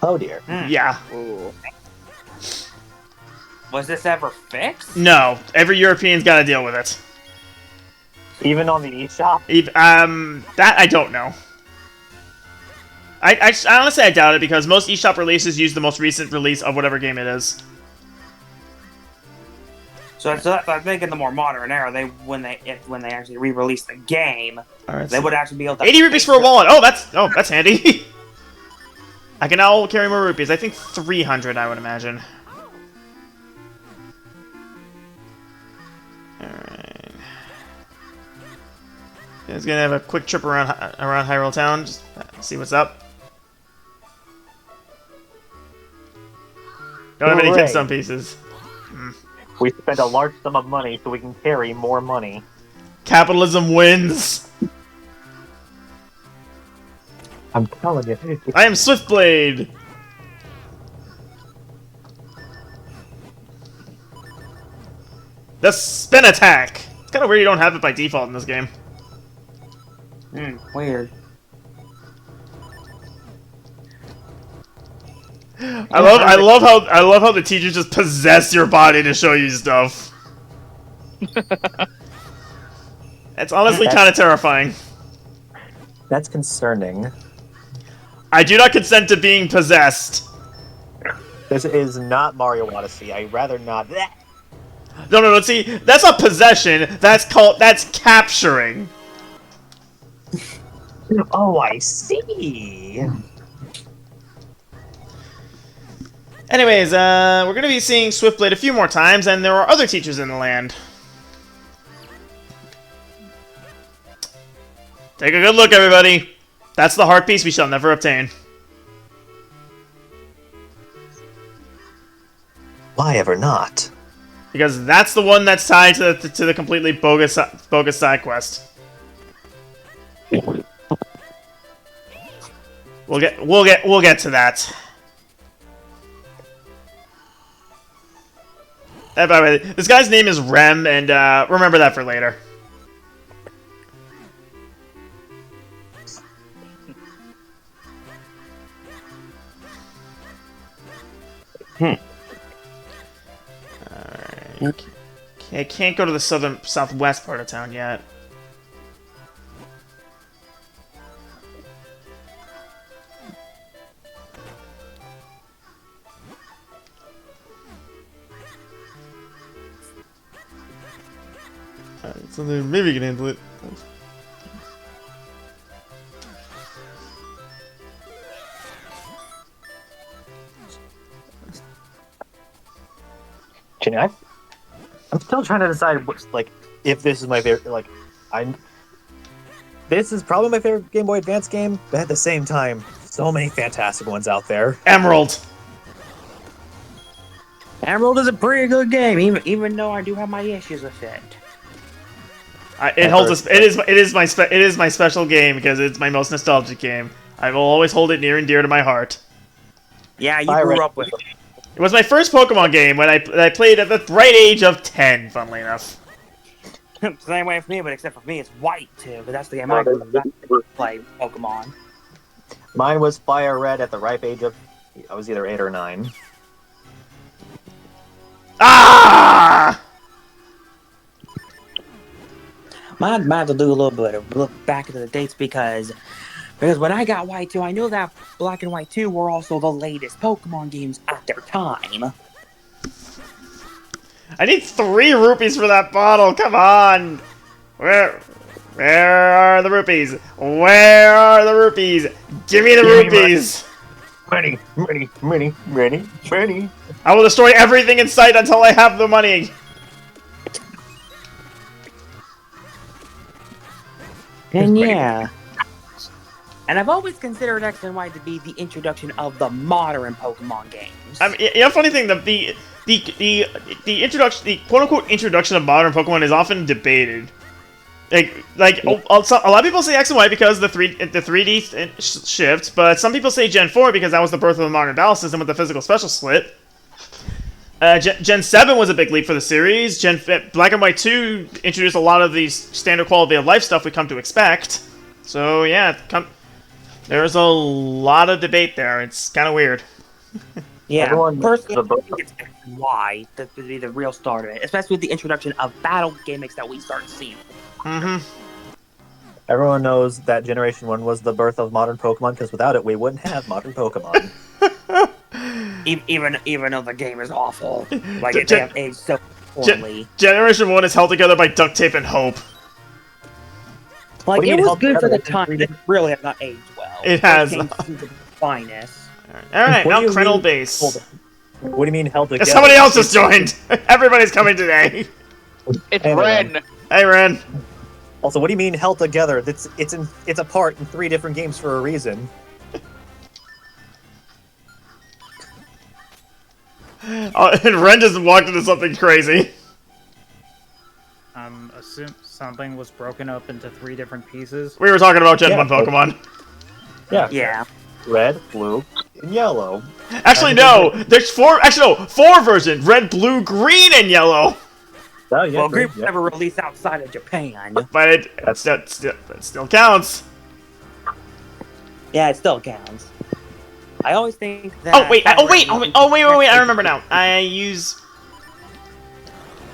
Oh dear. Yeah. Ooh. Was this ever fixed? No, every European's got to deal with it. Even on the eShop? That I don't know. I honestly I doubt it, because most eShop releases use the most recent release of whatever game it is. So I think in the more modern era, when they actually re-release the game, Alright, they would actually be able to 80 rupees for a wallet. Oh, that's handy. I can now carry more rupees. I think 300, I would imagine. Alright. Just gonna have a quick trip around Hyrule Town, just see what's up. Don't have any Hooray. Kinstone pieces. We spent a large sum of money so we can carry more money. Capitalism wins. I'm telling you. I am Swiftblade. The spin attack. It's kind of weird you don't have it by default in this game. Weird. I love how the teachers just possess your body to show you stuff. It's honestly kind of terrifying. That's concerning. I do not consent to being possessed. This is not Mario Odyssey. I'd rather not. No, see, that's not possession. That's capturing. Oh, I see. Anyways, we're gonna be seeing Swiftblade a few more times, and there are other teachers in the land. Take a good look, everybody. That's the heart piece we shall never obtain. Why ever not? Because that's the one that's tied to the completely bogus side quest. We'll get to that. And by the way, this guy's name is Rem, and remember that for later. Alright. Okay, I can't go to the southwest part of town yet. So then maybe we can handle it. Jenny, I'm still trying to decide if this is my favorite. This is probably my favorite Game Boy Advance game, but at the same time, so many fantastic ones out there. Emerald. Emerald is a pretty good game, even though I do have my issues with it. It holds. It is my special game because it's my most nostalgic game. I will always hold it near and dear to my heart. Yeah, you grew up with it. It was my first Pokemon game when I played at the right age of 10. Funnily enough. Same way for me, but except for me, it's white too. But that's the game I grew up to play Pokemon. Mine was Fire Red at the ripe age of, I was either 8 or 9. Ah! Might have to do a little bit of look back into the dates because when I got White 2, I know that Black and White 2 were also the latest Pokemon games at their time. I need 3 rupees for that bottle. Come on. Where are the rupees? Where are the rupees? Give me the rupees. Money. I will destroy everything in sight until I have the money. And yeah. And I've always considered X and Y to be the introduction of the modern Pokemon games. I mean, you know, funny thing, the introduction, the quote unquote introduction of modern Pokemon is often debated. Like a lot of people say X and Y because the 3D shift, but some people say Gen 4 because that was the birth of the modern battle system with the physical special split. Gen 7 was a big leap for the series. Black and White 2 introduced a lot of these standard quality of life stuff we come to expect. So yeah, there's a lot of debate there. It's kind of weird. Yeah, personally, I think it's X and Y that would be the real start of it, especially with the introduction of battle gimmicks that we start seeing. Mm-hmm. Everyone knows that Generation 1 was the birth of modern Pokemon, because without it, we wouldn't have modern Pokemon. Even though the game is awful. Like, they have aged so poorly. Generation 1 is held together by duct tape and hope. Like, it was good for the time, it really has not aged well. It has. The finest. Alright, now Krenel Base. What do you mean held together? Somebody else has joined! Everybody's coming today! It's Hey, Ren. Hey, Ren. Also, what do you mean held together? It's apart in 3 different games for a reason. And Ren just walked into something crazy. Assume something was broken up into 3 different pieces. We were talking about Gen 1 Pokemon. Yeah. Red, blue, and yellow. Actually, no! There's 4 versions! Red, blue, green, and yellow! Oh, yeah, Well, green was never released outside of Japan. But it still counts. Yeah, it still counts. I always think that... Oh, wait, I remember now. I use...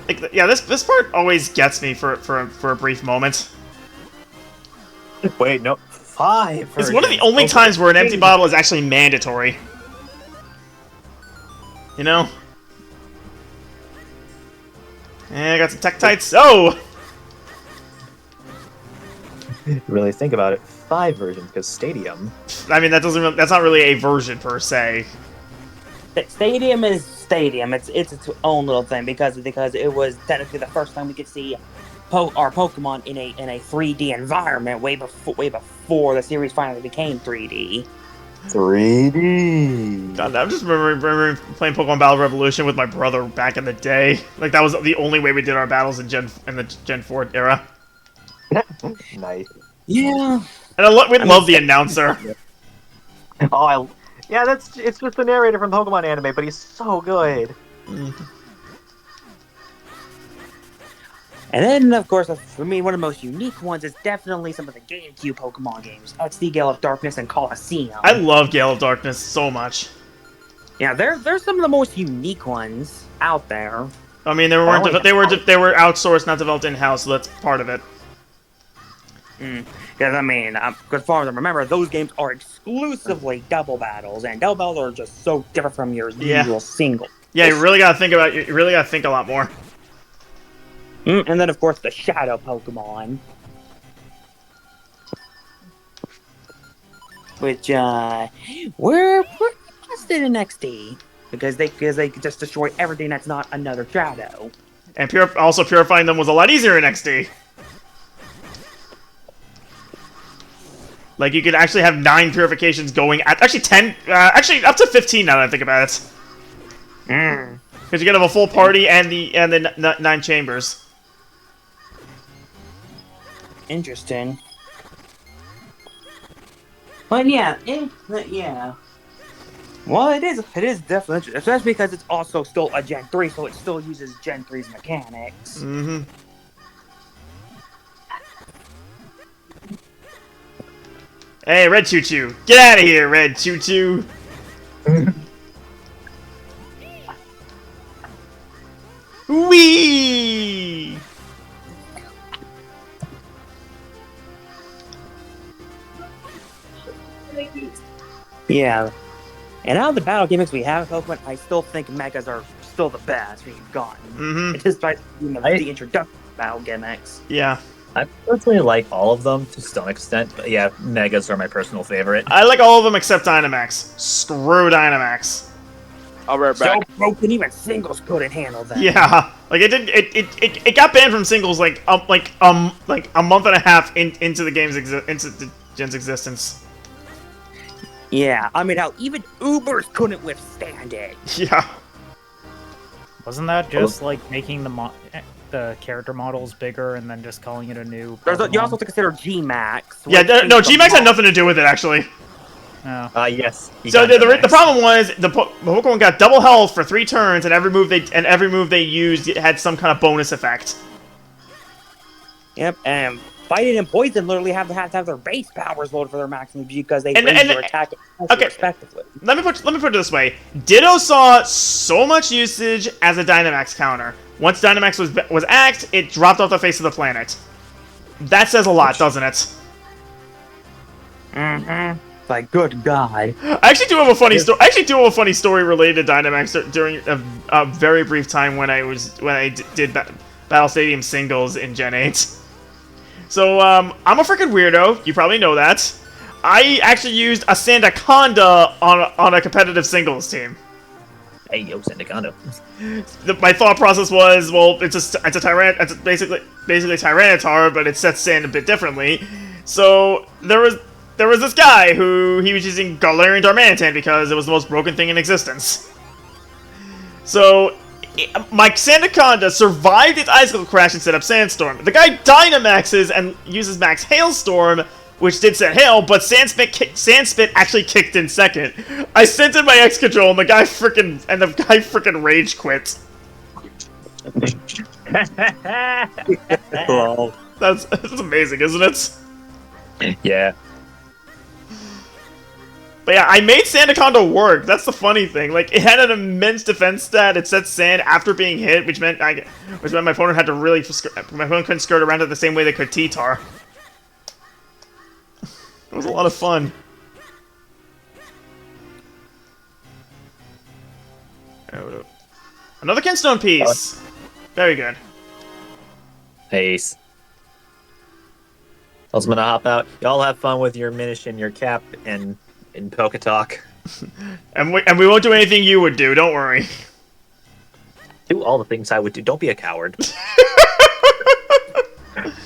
Like, yeah, this part always gets me for a brief moment. Wait, no. 5 It's one of the only times where an empty bottle is actually mandatory. You know? And I got some Tektites. Oh! Really think about it. 5 versions, because Stadium. I mean, that's not really a version per se. Stadium is Stadium. It's its own little thing because it was technically the first time we could see our Pokemon in a 3D environment way before the series finally became 3D. 3D. God, I'm just remembering playing Pokemon Battle Revolution with my brother back in the day. Like that was the only way we did our battles in the Gen 4 era. Nice. Yeah. And we love the announcer. Oh, it's just the narrator from Pokemon anime, but he's so good. And then, of course, for me, one of the most unique ones is definitely some of the GameCube Pokemon games. XD, Gale of Darkness, and Colosseum. I love Gale of Darkness so much. Yeah, they're some of the most unique ones out there. I mean, they were outsourced, not developed in-house, so that's part of it. Because, I mean, as far as I remember, those games are exclusively double battles, and double battles are just so different from your usual single. Yeah, you really gotta think a lot more. And then, of course, the Shadow Pokemon. Which, we're interested in XD. Because they just destroy everything that's not another Shadow. And also purifying them was a lot easier in XD. Like, you could actually have 9 purifications going at... Actually, 10... actually, up to 15 now that I think about it. Because you can have a full party and the 9 chambers. Interesting. But yeah, yeah. Well, it is definitely interesting, especially because it's also still a Gen 3, so it still uses Gen 3's mechanics. Mm-hmm. Hey, Red Choo Choo! Get out of here, Red Choo Choo! Whee! Yeah. And out of the battle gimmicks we have in Pokemon, I still think Megas are still the best we've gotten. Mm-hmm. It just tries to be the introduction battle gimmicks. Yeah. I personally like all of them to some extent, but yeah, Megas are my personal favorite. I like all of them except Dynamax. Screw Dynamax. I'll be right So back. broken, even singles couldn't handle that. Yeah, like it got banned from singles like a month and a half into the game's into the gen's existence. Yeah, I mean, how even Ubers couldn't withstand it. Yeah. Wasn't that just like making the character models bigger and then just calling it a new? You Pokemon? also have to consider G-Max. Yeah, no, G-Max had nothing to do with it actually. Oh. Yes. So the problem was the Pokemon got double health for 3 turns, and every move they used had some kind of bonus effect. Yep, and Fighting and Poison literally have to have their base powers loaded for their maximum because they raise their attack and okay, respectively. Let me put it this way: Ditto saw so much usage as a Dynamax counter. Once Dynamax was axed, it dropped off the face of the planet. That says a lot, doesn't it? Mm-hmm. Like, good God. I actually do have a funny story. Story related to Dynamax during a very brief time when I did Battle Stadium singles in Gen 8. So I'm a freaking weirdo. You probably know that. I actually used a Sandaconda on a competitive singles team. Hey, yo, Sandaconda. My thought process was, well, it's basically Tyranitar, but it sets Sand a bit differently. So there was this guy who he was using Galarian Darmanitan because it was the most broken thing in existence. So my Sandaconda survived its Icicle Crash and set up Sandstorm. The guy Dynamaxes and uses Max Hailstorm, which did set Hail, but Sandspit actually kicked in second. I sent in my X Control and the guy frickin' rage quit. Lol. That's amazing, isn't it? Yeah. But yeah, I made Sandaconda work. That's the funny thing. Like, it had an immense defense stat. It set Sand after being hit, which meant my opponent had to my opponent couldn't skirt around it the same way they could T-Tar. It was a lot of fun. Another Kinstone piece. Very good. Peace. I was gonna hop out. Y'all have fun with your Minish and your Cap and in Poke Talk. and we won't do anything you would do. Don't worry. Do all the things I would do. Don't be a coward.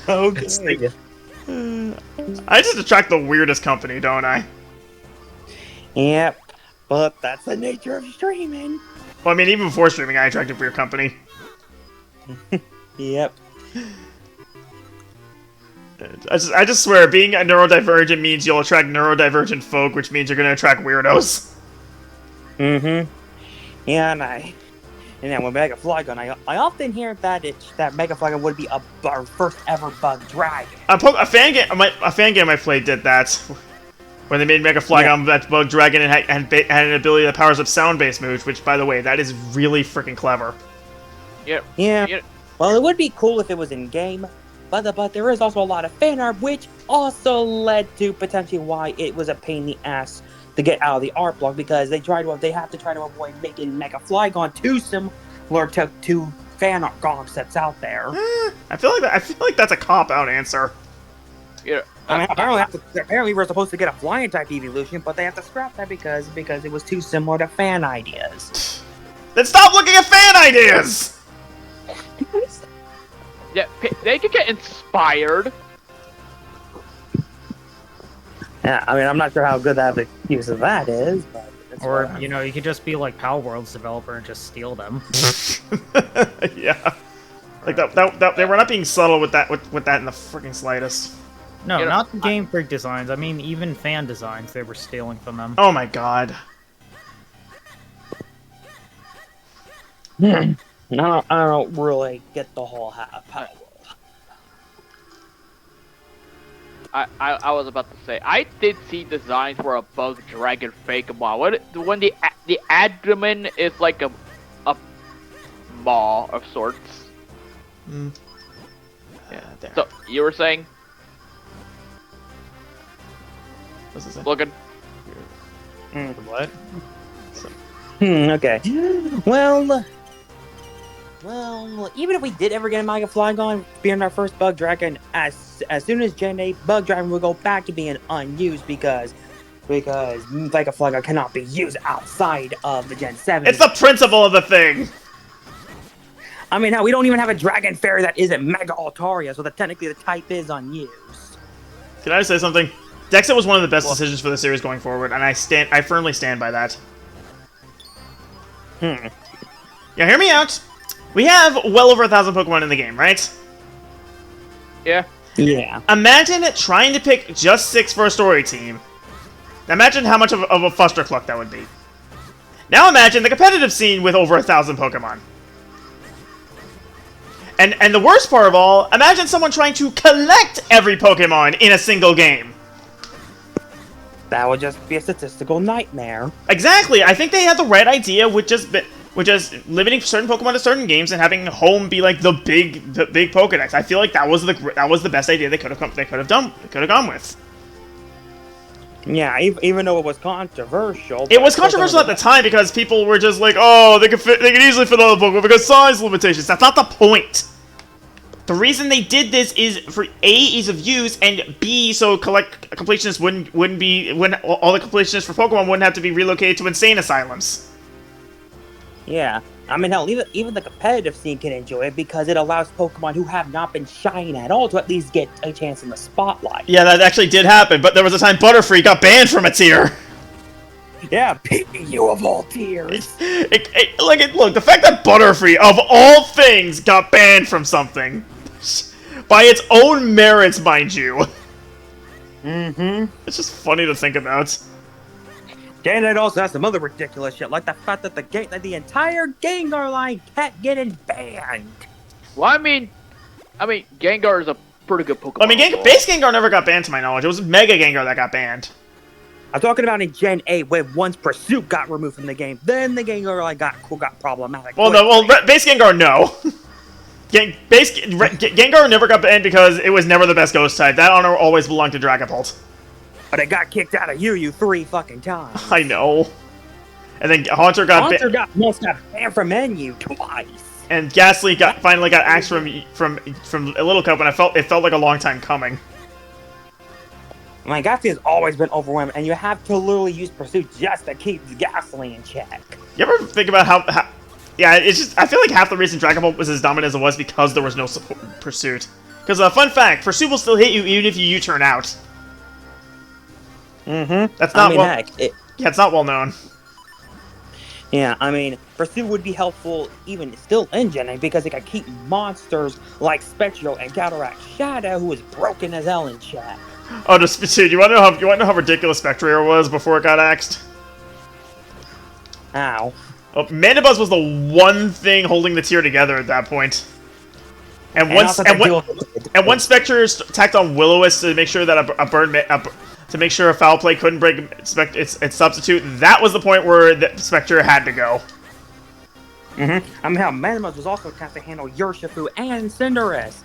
Okay. I just attract the weirdest company, don't I? Yep, but that's the nature of streaming. Well, I mean, even before streaming, I attracted weird company. Yep. I just swear, being a neurodivergent means you'll attract neurodivergent folk, which means you're gonna attract weirdos. Mm-hmm. Yeah, and then with Mega Flygon, I often hear that Mega Flygon would be our first ever bug dragon. A fan game I played did that, when they made Mega Flygon that bug dragon and had an ability that powers up sound-based moves, which, by the way, that is really freaking clever. Yep. Yeah. Well, it would be cool if it was in game, but there is also a lot of fan art, which also led to potentially why it was a pain in the ass to get out of the art block, because they have to try to avoid making Mega Flygon too similar to fan art concepts out there. I feel like that's a cop-out answer. Yeah. I mean, apparently we're supposed to get a flying type evolution, but they have to scrap that because it was too similar to fan ideas. Then stop looking at fan ideas! Yeah, they could get inspired. Yeah, I mean, I'm not sure how good that use of that is, but it's Or, fine. you could just be like Power World's developer and just steal them. Yeah. Like that they were not being subtle with that in the freaking slightest. No, You know, not the Game Freak designs. I mean, even fan designs, they were stealing from them. Oh my god. No, I don't really get the whole Power World. I was about to say, I did see designs for a bug dragon fake maw. When the abdomen is like a maw of sorts. Mm. Yeah. There. So you were saying, What's this say? Logan? What? Okay. Well, Well, even if we did ever get a Mega Flygon being our first Bug Dragon, as soon as Gen 8, Bug Dragon will go back to being unused because Mega Flygon cannot be used outside of the Gen 7. It's the principle of the thing! I mean, hell, we don't even have a Dragon Fairy that isn't Mega Altaria, so that technically the type is unused. Can I say something? Dexit was one of the best decisions for the series going forward, and I firmly stand by that. Yeah, hear me out. We have well over 1,000 Pokemon in the game, right? Yeah. Yeah. Imagine trying to pick just 6 for a story team. Imagine how much of a fustercluck that would be. Now imagine the competitive scene with over 1,000 Pokemon. And the worst part of all, imagine someone trying to collect every Pokemon in a single game. That would just be a statistical nightmare. Exactly. I think they had the right idea with just limiting certain Pokemon to certain games and having home be like the big Pokedex. I feel like that was the best idea they could have gone with. Yeah, even though it was controversial. It was controversial at the time because people were just like, oh, they could easily fit all the Pokemon because size limitations. That's not the point. The reason they did this is for A, ease of use, and B, so completionists wouldn't all the completionists for Pokemon wouldn't have to be relocated to insane asylums. Yeah, I mean, hell, even the competitive scene can enjoy it because it allows Pokemon who have not been shining at all to at least get a chance in the spotlight. Yeah, that actually did happen, but there was a time Butterfree got banned from a tier. Yeah, PBU of all tiers. Look, the fact that Butterfree, of all things, got banned from something, by its own merits, mind you. It's just funny to think about. And it also has some other ridiculous shit, like the fact that the entire Gengar line kept getting banned. Well, I mean, Gengar is a pretty good Pokemon. I mean, base Gengar never got banned to my knowledge. It was Mega Gengar that got banned. I'm talking about in Gen 8, when once Pursuit got removed from the game, then the Gengar line got problematic. Base Gengar, no. Gengar never got banned because it was never the best Ghost type. That honor always belonged to Dragapult. But it got kicked out of UU 3 fucking times. I know. And then Haunter got banned from menu twice. And Ghastly finally got axed from a Little Cup, and it felt like a long time coming. My Ghastly has always been overwhelmed, and you have to literally use Pursuit just to keep Ghastly in check. You ever think about how yeah, it's just, I feel like half the reason Dragon Ball was as dominant as it was because there was no Pursuit. Because, fun fact, Pursuit will still hit you even if you U-turn out. That's not it's not well known. Yeah, I mean, Pursuit would be helpful even still in Gen 8 because it can keep monsters like Spectral and Counteract Shadow, who is broken as hell in check. Oh, dude, you want to know how ridiculous Spectrier was before it got axed? Ow. Oh, Mandibuzz was the one thing holding the tier together at that point. And once Spectre tacked on Will-O-Wisp to make sure that to make sure a Foul Play couldn't break its substitute, that was the point where the Spectre had to go. I mean, how Mandibuzz was also cast to handle Urshifu and Cinderace.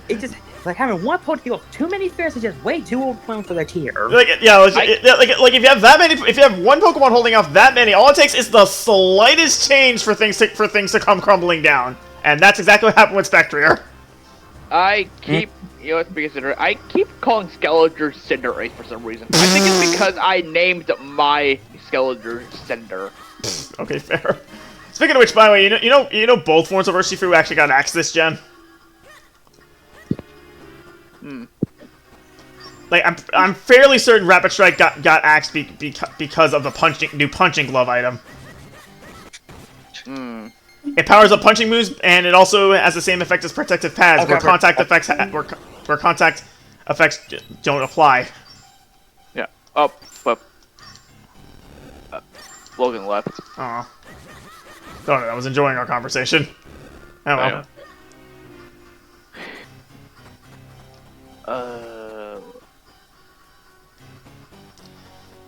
It just, like, having one Pokemon with too many fears is just way too overwhelming for the tier. If you have that many, if you have one Pokemon holding off that many, all it takes is the slightest change for things to come crumbling down, and that's exactly what happened with Spectrier. I keep, I keep calling Skeletor Cinderace for some reason. I think it's because I named my Skeletor Cinder. Okay, fair. Speaking of which, by the way, you know both forms of Urshifu actually got axed this gen. Like, I'm fairly certain Rapid Strike got axed because of the new punching glove item. It powers up punching moves, and it also has the same effect as protective pads, where contact effects don't apply. Yeah. Oh, but Logan left. Aw. Don't know. I was enjoying our conversation. Oh well.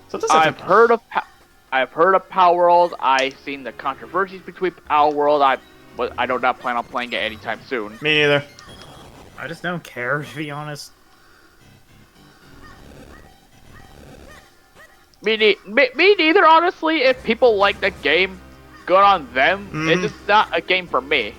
So I've heard of Power World. I've seen the controversies between Power World. I do not plan on playing it anytime soon. Me neither. I just don't care, to be honest. Me neither, honestly. If people like the game, good on them. Mhm. It's just not a game for me.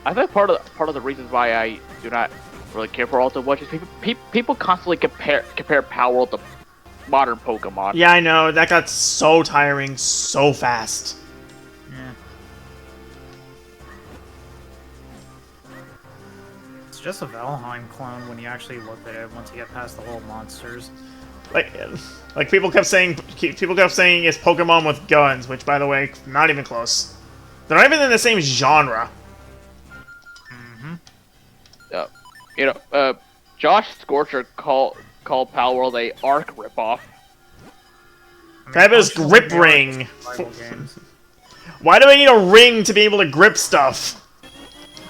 I think part of the reasons why I do not really care for Ultra much is people constantly compare Power to modern Pokemon. Yeah, I know. That got so tiring so fast. Yeah. It's just a Valheim clone when you actually look at it. Once you get past the whole monsters. Like people kept saying it's Pokemon with guns, which, by the way, not even close. They're not even in the same genre. Josh Scorcher called Power World a Arc ripoff. That is grip ring. Games. Why do I need a ring to be able to grip stuff?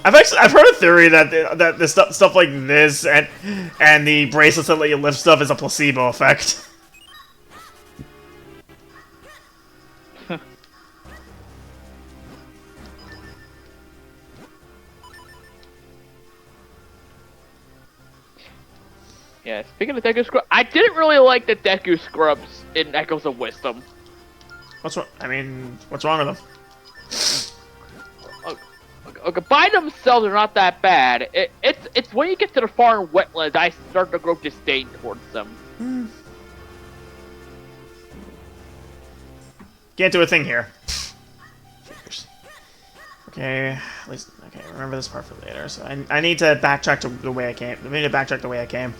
I've heard a theory that the stuff like this and the bracelets that let you lift stuff is a placebo effect. Yeah, speaking of Deku Scrubs, I didn't really like the Deku Scrubs in Echoes of Wisdom. What's wrong? I mean, what's wrong with them? Okay, by themselves, they're not that bad. It's when you get to the far wetlands, I start to grow disdain towards them. Can't do a thing here. Okay, at least remember this part for later. So I need to backtrack to the way I came. I need to backtrack the way I came.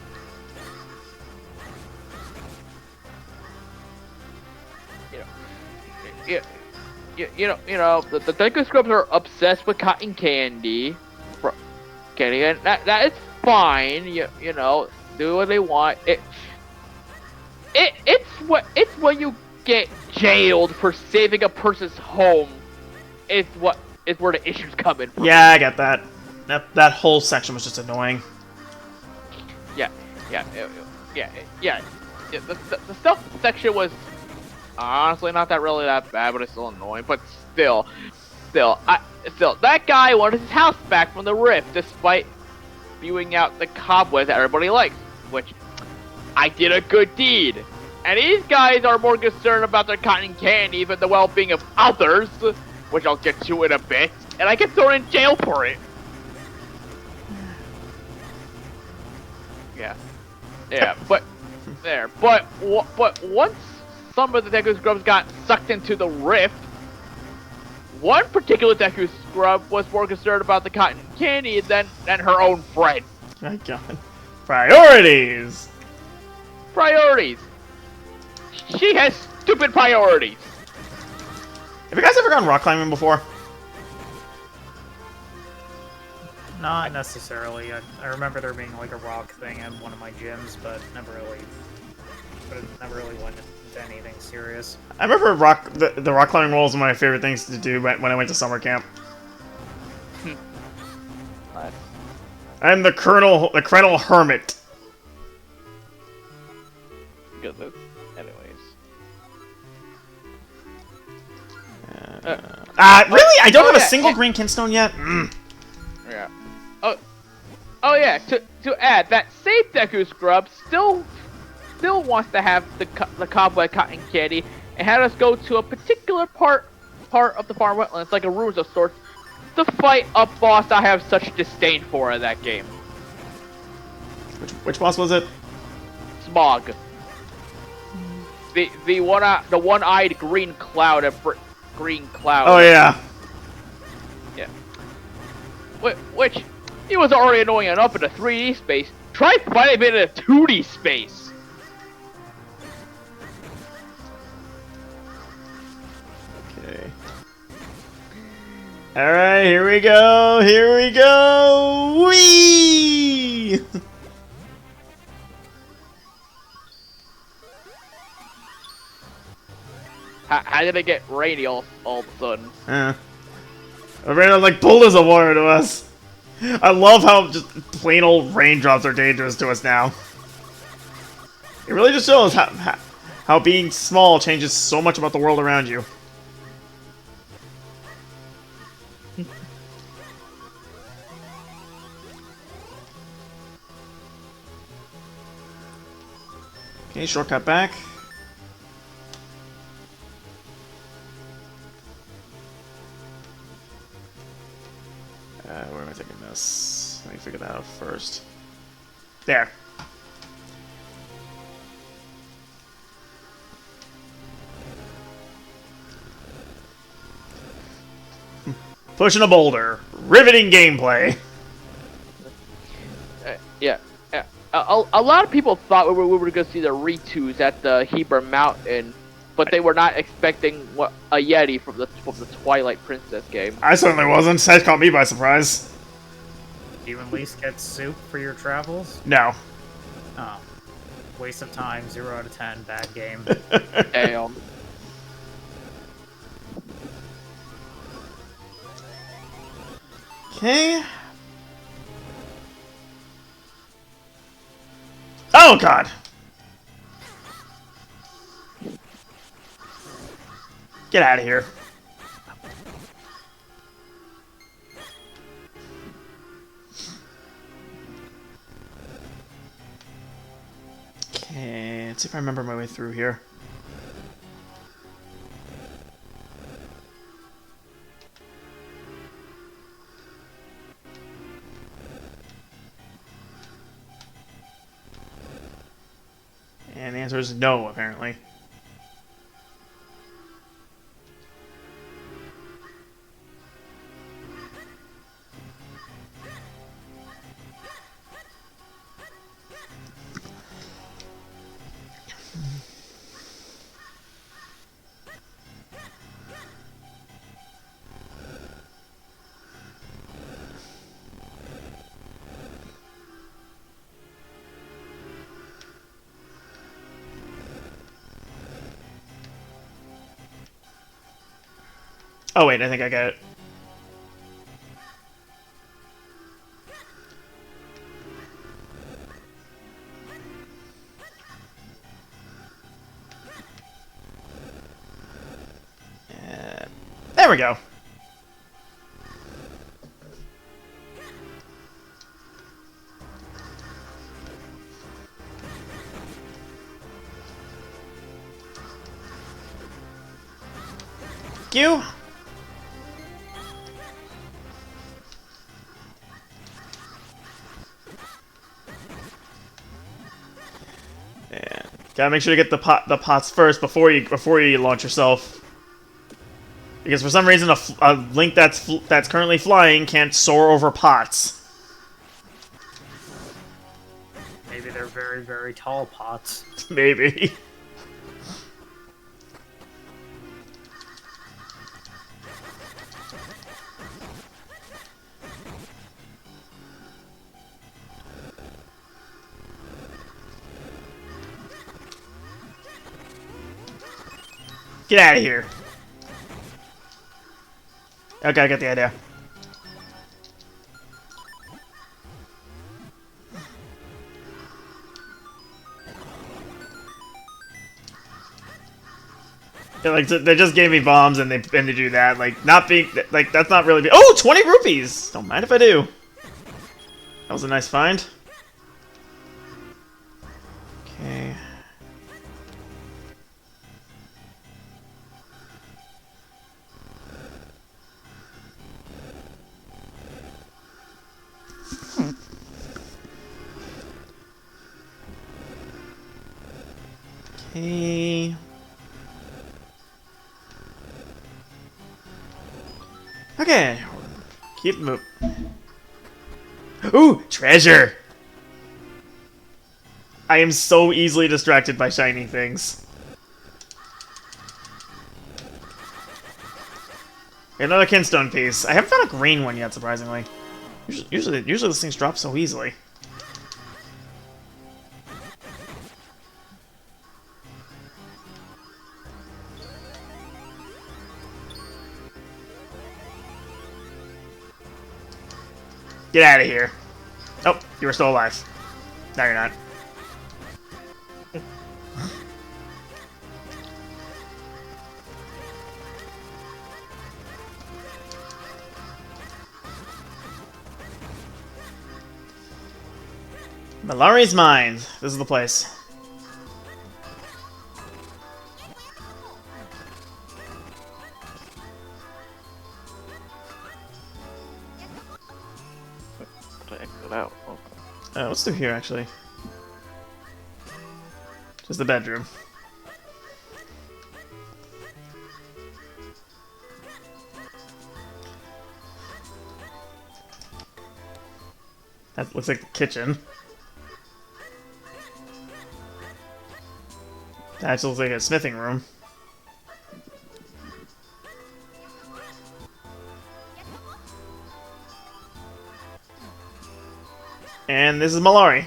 The Deku Scrubs are obsessed with cotton candy. And that is fine. You know, do what they want. It's when you get jailed for saving a person's home. Is where the issues come in from. Yeah, I get that. That whole section was just annoying. Yeah. The stealth section was honestly not that bad, but it's still annoying. But still, that guy wanted his house back from the rift, despite spewing out the cobwebs that everybody likes. Which I did a good deed. And these guys are more concerned about their cotton candy than the well-being of others, which I'll get to in a bit. And I get thrown in jail for it. But once some of the Deku Scrubs got sucked into the rift, one particular Deku Scrub was more concerned about the cotton candy than her own friend. My God, priorities. She has stupid priorities. Have you guys ever gone rock climbing before? Not necessarily. I remember there being like a rock thing at one of my gyms, but never really went into anything serious. I remember the rock climbing roll was one of my favorite things to do when I went to summer camp. Nice. I'm the Colonel Hermit. Goodness. Anyways. Really? I don't have a yeah, single green kinstone yet? Yeah. Oh yeah. To add, that same Deku Scrub still wants to have the cobweb cotton candy and had us go to a particular part of the farm wetlands, like a ruins of sorts, to fight a boss I have such disdain for in that game. Which boss was it? Smog. The one-eyed green cloud green cloud. Oh yeah. Yeah. Which he was already annoying enough in a 3D space. Try fighting him in a 2D space. Okay. Alright, here we go! Whee! How did it get rainy all of a sudden? Random like boulders of water to us. I love how just plain old raindrops are dangerous to us now. It really just shows how being small changes so much about the world around you. Okay, shortcut back. Where am I taking this? Let me figure that out first. There. Pushing a boulder. Riveting gameplay. Yeah. A lot of people thought we were going to see the Ritus at the Heber Mountain, but they were not expecting a Yeti from the Twilight Princess game. I certainly wasn't. That caught me by surprise. Do you at least get soup for your travels? No. Oh. Waste of time, 0 out of 10, bad game. Damn. Okay. Oh, God! Get out of here. Okay, let's see if I remember my way through here. And the answer is no, apparently. Oh wait, I think I got it. There we go. Thank you. And gotta make sure to get the pots first before you launch yourself. Because for some reason a Link that's currently flying can't soar over pots. Maybe they're very, very tall pots. Maybe. Get out of here. Okay, I got the idea. They just gave me bombs and they do that. Like, not being like, that's not really. Oh, 20 rupees. Don't mind if I do. That was a nice find. Okay. Okay. Okay. Keep moving. Ooh, treasure! I am so easily distracted by shiny things. Another kinstone piece. I haven't found a green one yet, surprisingly. Usually these things drop so easily. Get out of here. Oh, you were still alive. No, you're not. Malari's Mines. This is the place. No. Okay. What's through here, actually? Just the bedroom. That looks like the kitchen. That actually looks like a smithing room. And this is Malari.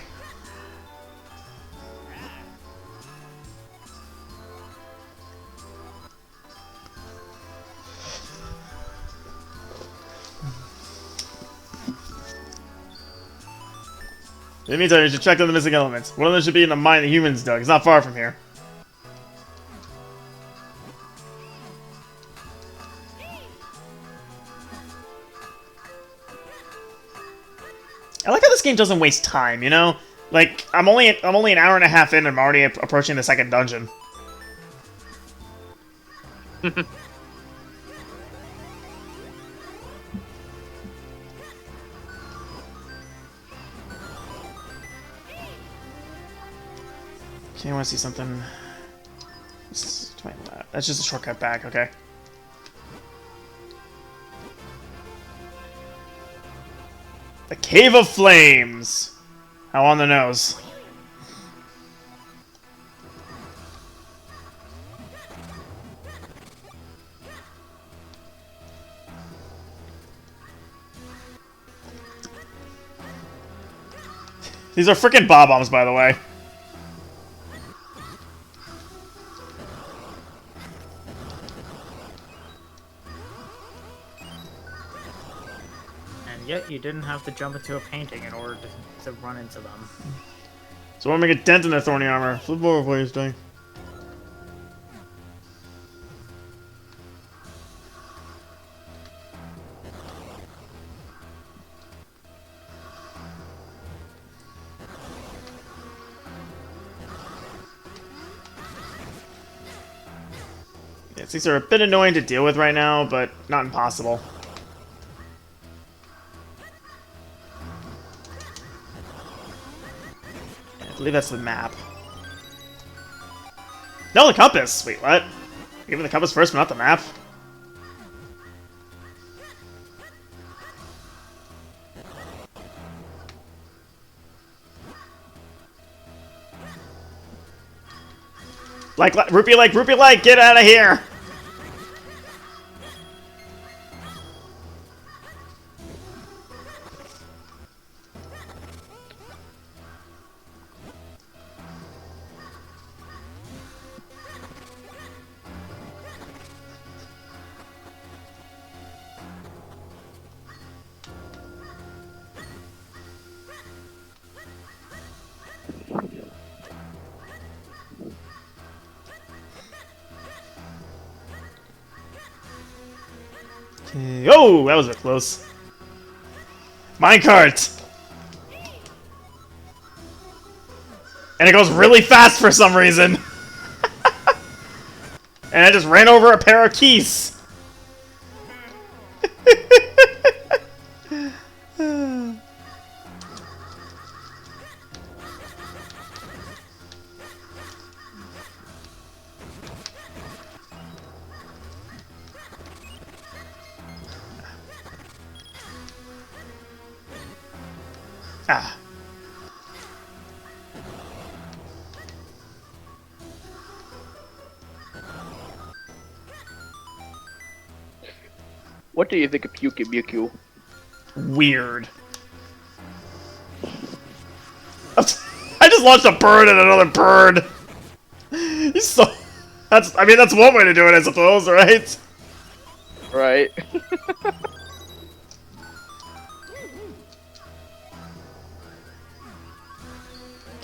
In the meantime, you should check on the missing elements. One of them should be in the mine the humans dug. It's not far from here. I like how this game doesn't waste time, you know? Like, I'm only an hour and a half in and I'm already approaching the second dungeon. Okay, I want to see something. That's just a shortcut back, okay. The Cave of Flames! How on the nose. These are freaking bob-ombs, by the way. And yet you didn't have to jump into a painting in order to run into them. So I want to make a dent in their thorny armor. Flip over, please, dang. Yeah, these are a bit annoying to deal with right now, but not impossible. I believe that's the map. No, the compass! Wait, what? Give me the compass first, but not the map? Rupee like, get out of here! Okay. Oh, that was a bit close. Minecart! And it goes really fast for some reason. And I just ran over a pair of keys. Ah. What do you think of Pyuki? Weird. I just launched a bird at another bird. He's so... I mean, that's one way to do it, I suppose, right? Right.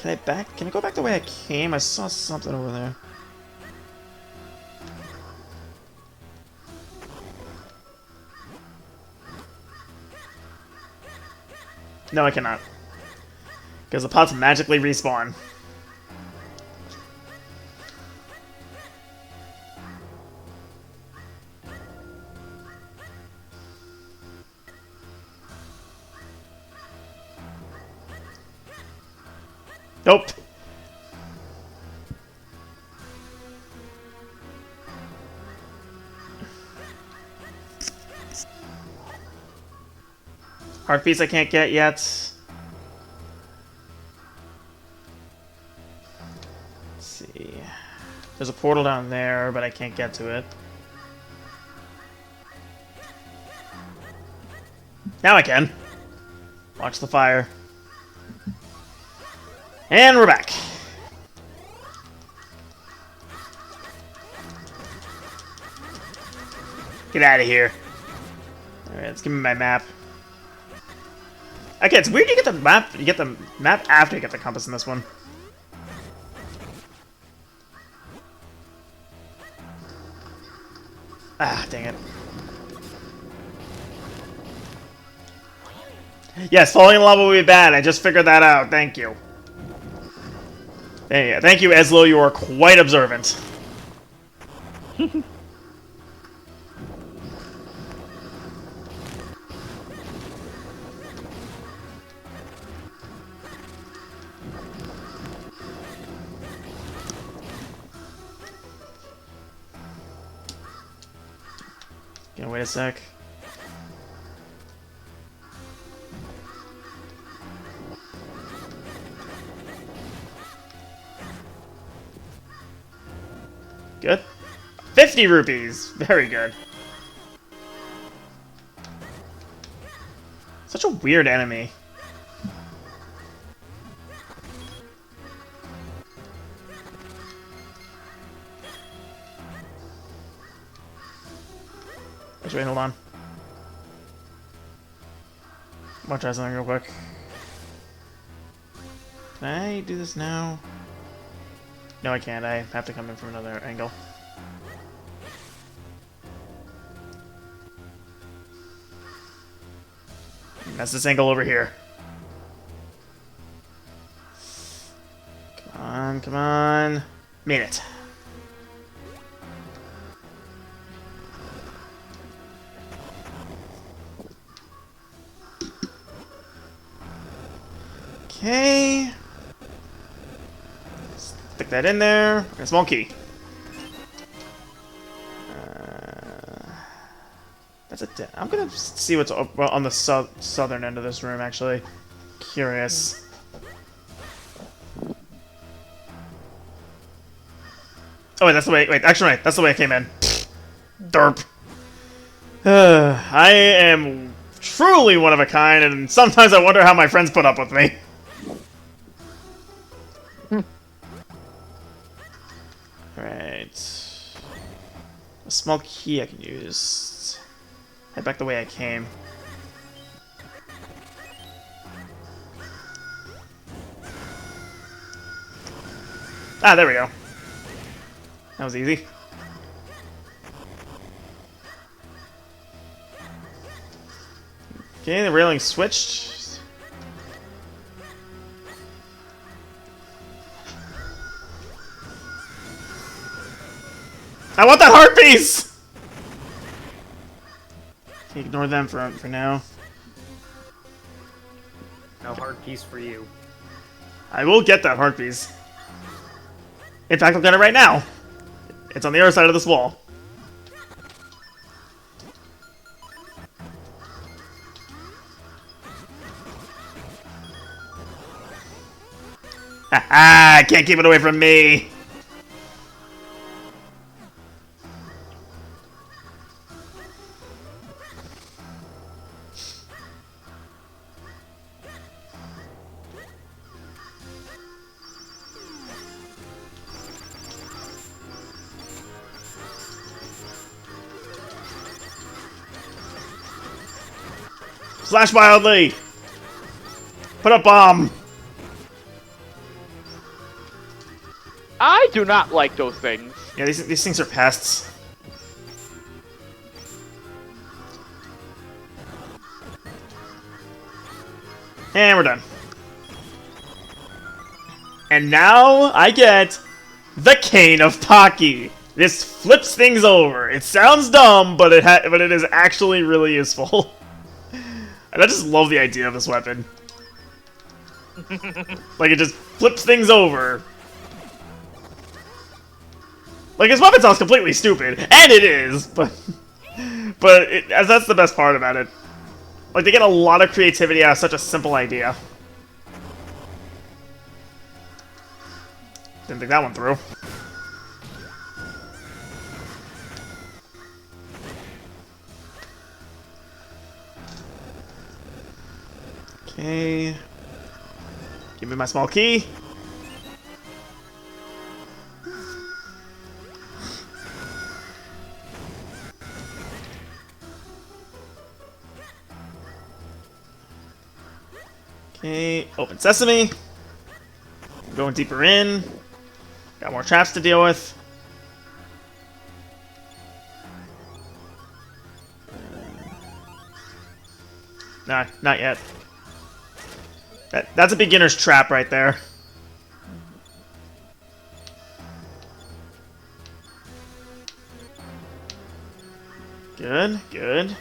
Can I go back the way I came? I saw something over there. No, I cannot. Because the pots magically respawn. Nope. Heart piece I can't get yet. Let's see. There's a portal down there, but I can't get to it. Now I can. Watch the fire. And we're back. Get out of here. Alright, let's give me my map. Okay, it's weird you get the map. You get the map after you get the compass in this one. Ah, dang it. Yes, falling in lava will be bad. I just figured that out. Thank you. Thank you, Eslo. You are quite observant. Okay, wait a sec. Good. 50 rupees! Very good. Such a weird enemy. Wait, hold on. I want to try something real quick. Can I do this now? No, I can't. I have to come in from another angle. That's this angle over here. Come on, come on. Made it. Okay. Stick that in there. A small key. That's a. I'm gonna see what's on the southern end of this room. Actually, curious. Oh wait, that's the way. Wait, actually, right. That's the way I came in. Derp. I am truly one of a kind, and sometimes I wonder how my friends put up with me. Alright. A small key I can use. Head back the way I came. Ah, there we go. That was easy. Okay, the railing switched. I want that heart piece! Okay, ignore them for now. No hard piece for you. I will get that heart piece. In fact, I'll get it right now. It's on the other side of this wall. Haha! Can't keep it away from me! Slash wildly! Put a bomb! I do not like those things. Yeah, these things are pests. And we're done. And now I get the Cane of Pocky. This flips things over. It sounds dumb, but it is actually really useful. And I just love the idea of this weapon. Like, it just flips things over. Like, his weapon sounds completely stupid, and it is, but as that's the best part about it. Like, they get a lot of creativity out of such a simple idea. Didn't think that one through. Okay. Give me my small key. Okay, open sesame. Going deeper in. Got more traps to deal with. Nah, not yet. That's a beginner's trap right there. Good, good.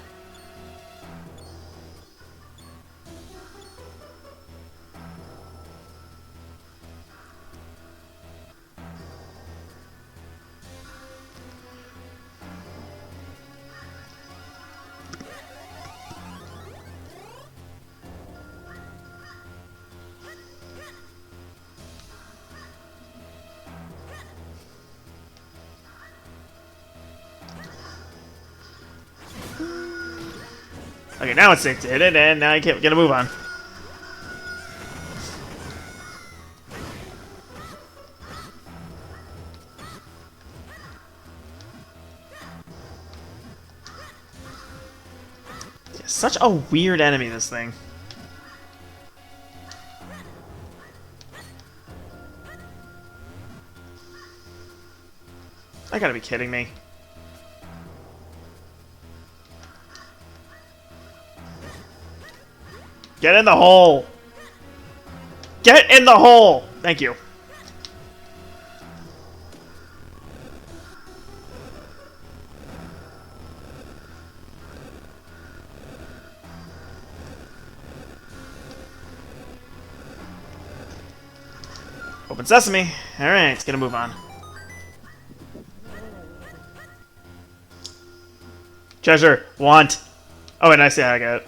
Okay, now it's safe to hit it, and now I can't get a move on. Yeah, such a weird enemy, this thing. I gotta be kidding me. Get in the hole! Get in the hole! Thank you. Open sesame. Alright, it's gonna move on. Treasure. Want. Oh, and I see how I got it.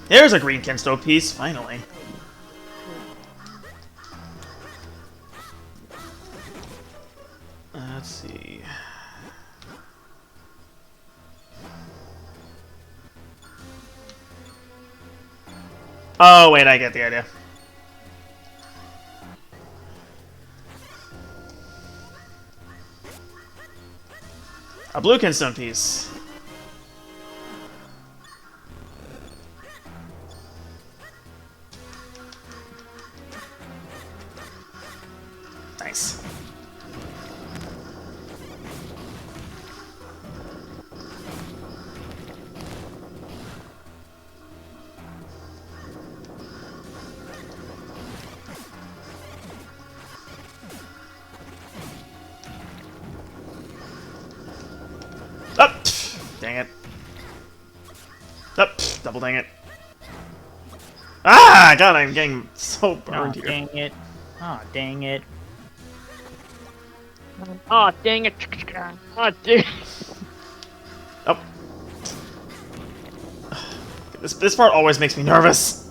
There's a green Kensto piece, finally. Let's see. Oh, wait, I get the idea. A blue Kenstone piece. Nice. Oh, dang it. Oh, double dang it. Ah, God, I'm getting so burned here. Dang it. Oh, dang it. Oh, dang it. Oh, dang. Oh. This part always makes me nervous.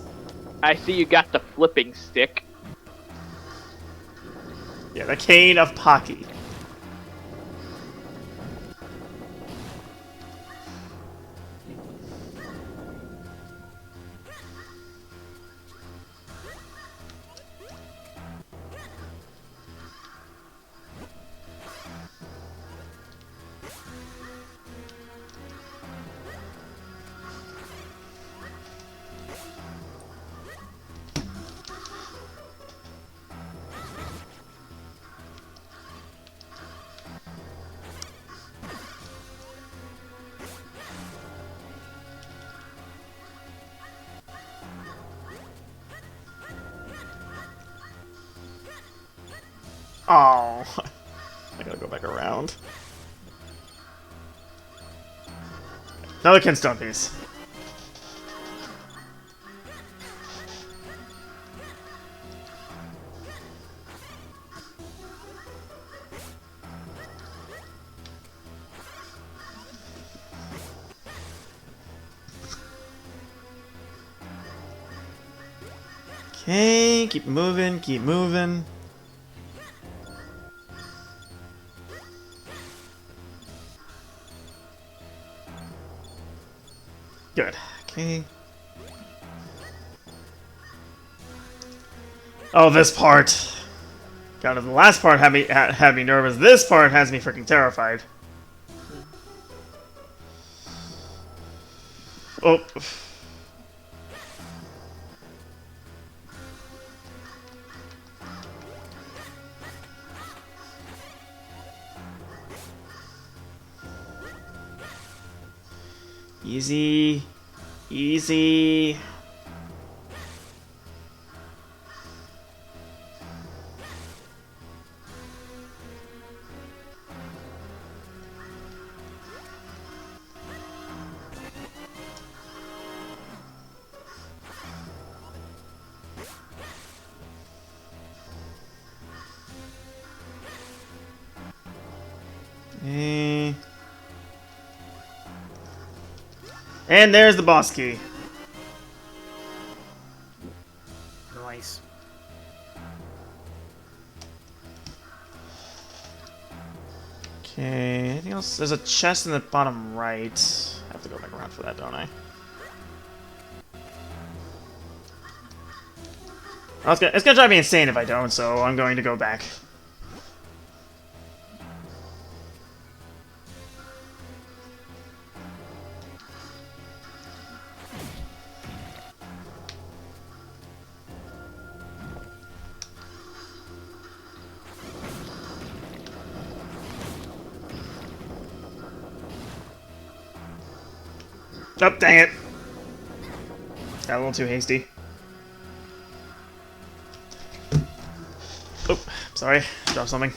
I see you got the flipping stick. Yeah, the Cane of Pocky. Oh, I gotta go back around. Another Kinstone piece. Okay, keep moving, keep moving. Good. Okay. Oh, this part. God, the last part had me nervous. This part has me freaking terrified. Oh. Easy. Easy. Eh. And there's the boss key. Nice. Okay, anything else? There's a chest in the bottom right. I have to go back around for that, don't I? Oh, it's gonna drive me insane if I don't, so I'm going to go back. Oh, dang it. Got a little too hasty. Oh, sorry. Dropped something.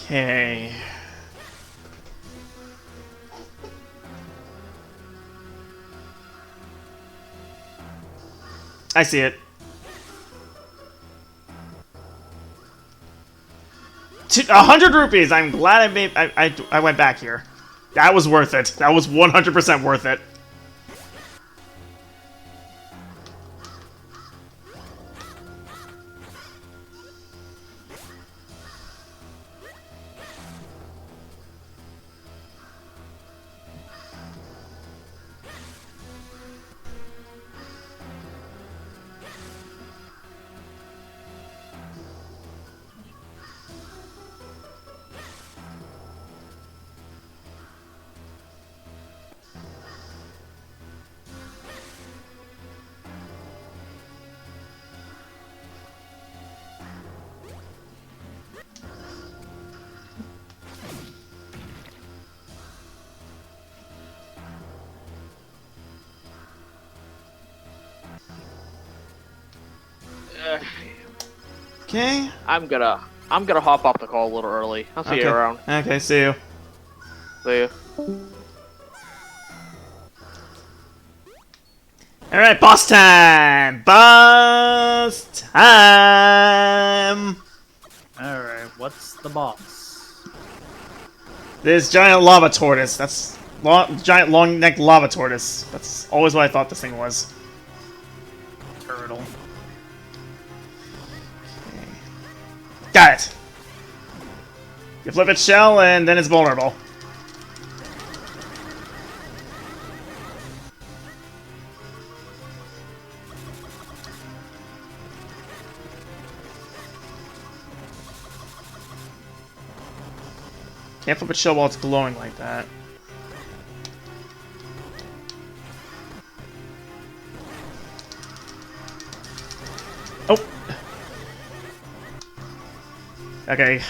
Okay. I see it. 100 rupees! I'm glad I went back here. That was worth it. That was 100% worth it. Okay. I'm gonna hop off the call a little early. I'll see you around. Okay, see you. See you. Alright, boss time! Boss time! Alright, what's the boss? This giant lava tortoise. That's giant long-necked lava tortoise. That's always what I thought this thing was. Turtle. Got it. You flip its shell, and then it's vulnerable. Can't flip its shell while it's glowing like that. Oh! Okay,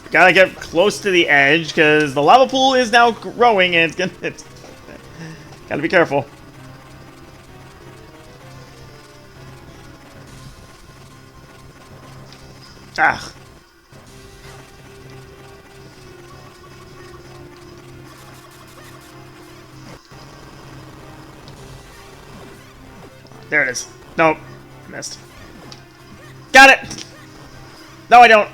gotta get close to the edge, because the lava pool is now growing, and it's gotta be careful. Ah. There it is. Nope. Missed. Got it! No, I don't.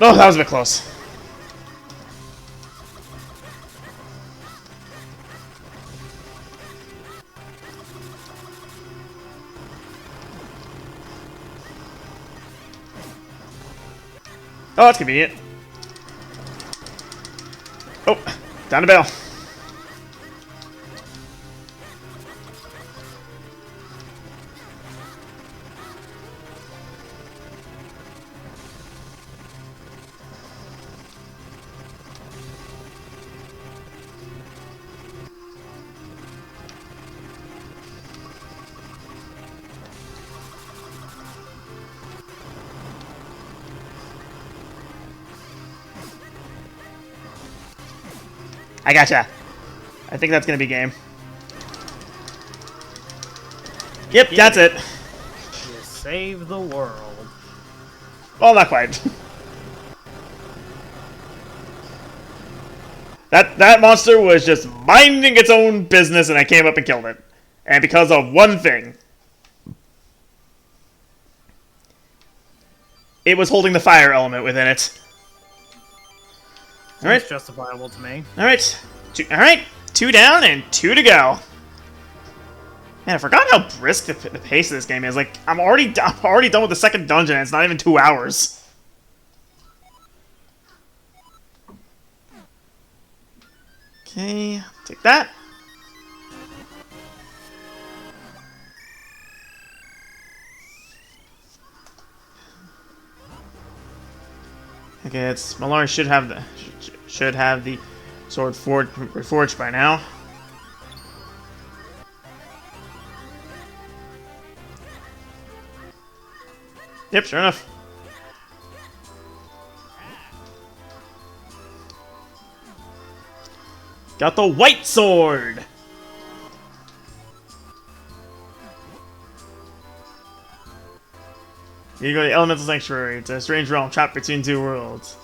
Oh, that was a bit close. Oh, that's convenient. Oh, down the bell. I gotcha. I think that's gonna be game. Yep, that's it. You save the world. Well, not quite. That monster was just minding its own business, and I came up and killed it. And because of one thing. It was holding the fire element within it. Alright. It's justifiable to me. Alright. Alright. 2 down and 2 to go. Man, I forgot how brisk the pace of this game is. Like, I'm already done with the second dungeon, and it's not even 2 hours. Okay, take that. Okay, it's Malari should have the sword reforged by now. Yep, sure enough. Got the white sword! You go to the Elemental Sanctuary. It's a strange realm trapped between 2 worlds.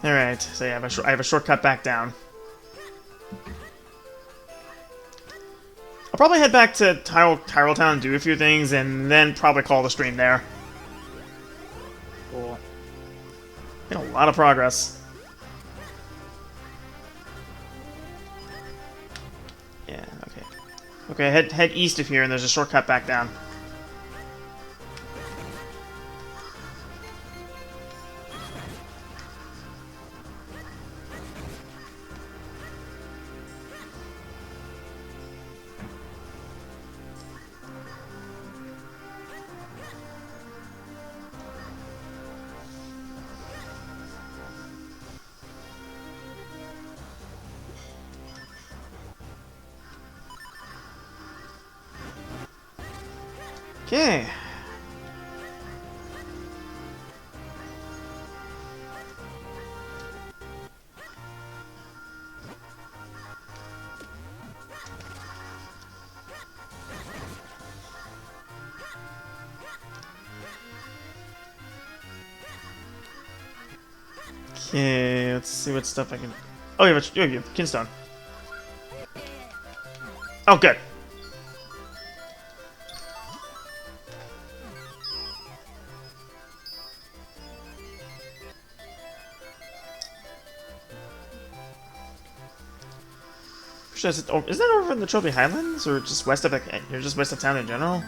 Alright, so yeah, I have a shortcut back down. I'll probably head back to Tyrell Town and do a few things, and then probably call the stream there. Cool. Made a lot of progress. Yeah, okay. Okay, head east of here, and there's a shortcut back down. Okay. Okay, let's see what stuff I can... Oh, you have Kinstone. Oh, good. Is that over in the Trophy Highlands, or just west of town in general?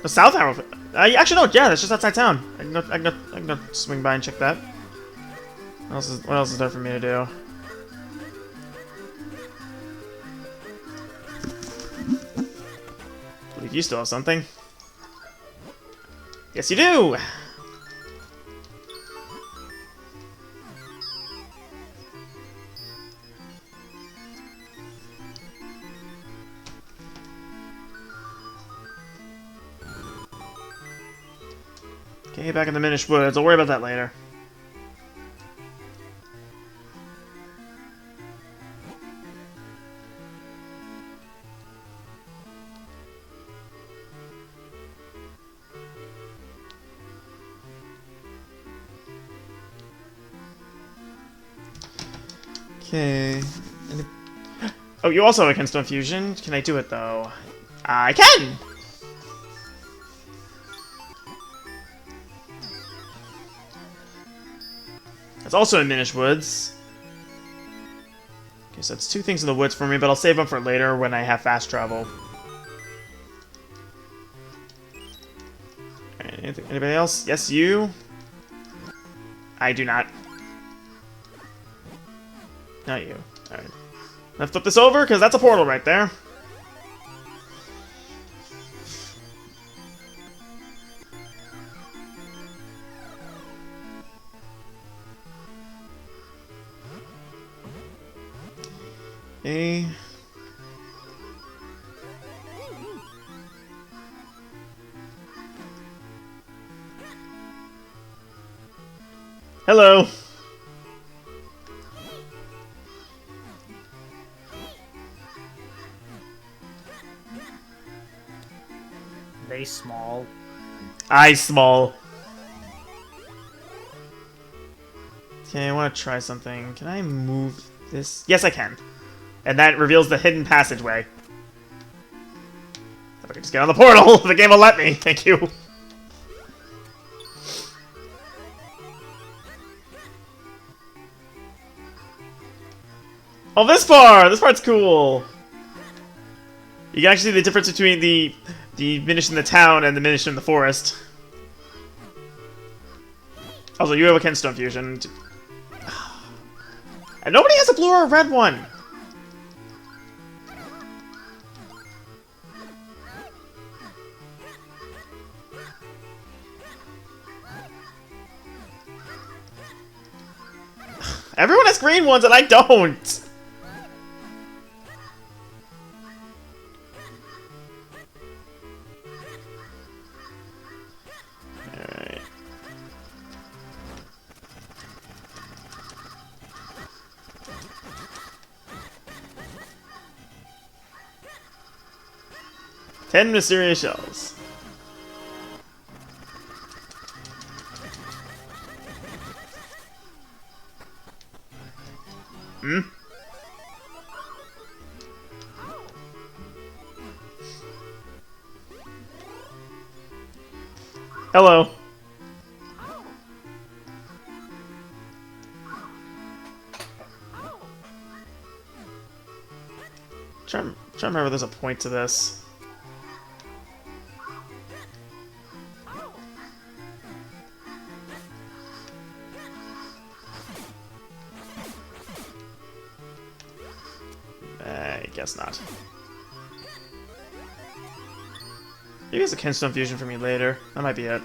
No, south Town. Actually, no. Yeah, that's just outside town. I can go swing by and check that. What else is there for me to do? I believe you still have something. Yes, you do. Okay, back in the Minish Woods. I'll worry about that later. Okay. Oh, you also have a Kinstone Fusion. Can I do it, though? I can! It's also in Minish Woods. Okay, so it's 2 things in the woods for me, but I'll save them for later when I have fast travel. Anybody else? Yes, you? I do not. Not you. Alright. Let's flip this over, because that's a portal right there. Okay. Hello. They small. I small. Okay, I want to try something. Can I move this? Yes, I can. And that reveals the hidden passageway. If I can just get on the portal, the game will let me. Thank you. Oh, this part! This part's cool! You can actually see the difference between the Minish in the town and the Minish in the forest. Also, you have a Kinstone Fusion. And nobody has a blue or a red one! Everyone has green ones and I don't! Alright. Ten mysterious shells. Hmm? Hello. Trying to remember there's a point to this. I guess not. Maybe it's a Kinstone Fusion for me later. That might be it.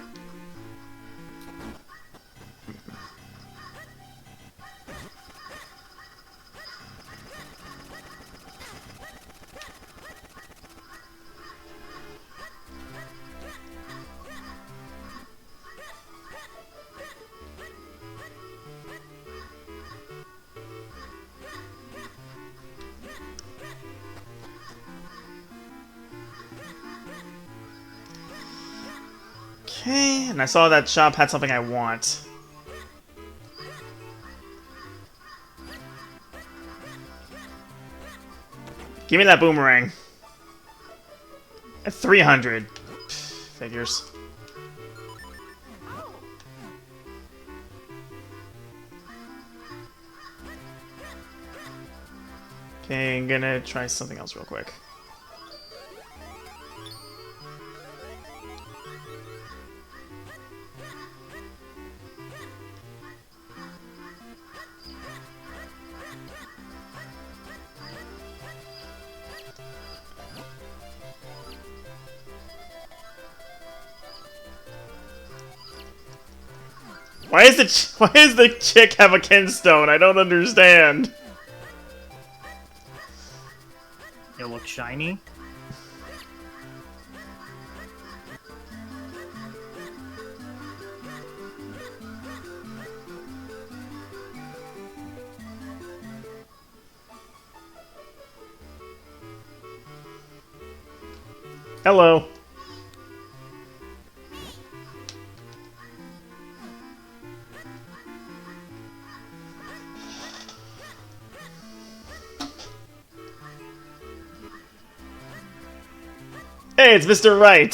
Okay, and I saw that shop had something I want. Give me that boomerang. At 300. Figures. Okay, I'm gonna try something else real quick. Why does the chick have a kinstone? I don't understand. It looks shiny. Hello. Hey, it's Mr. Right.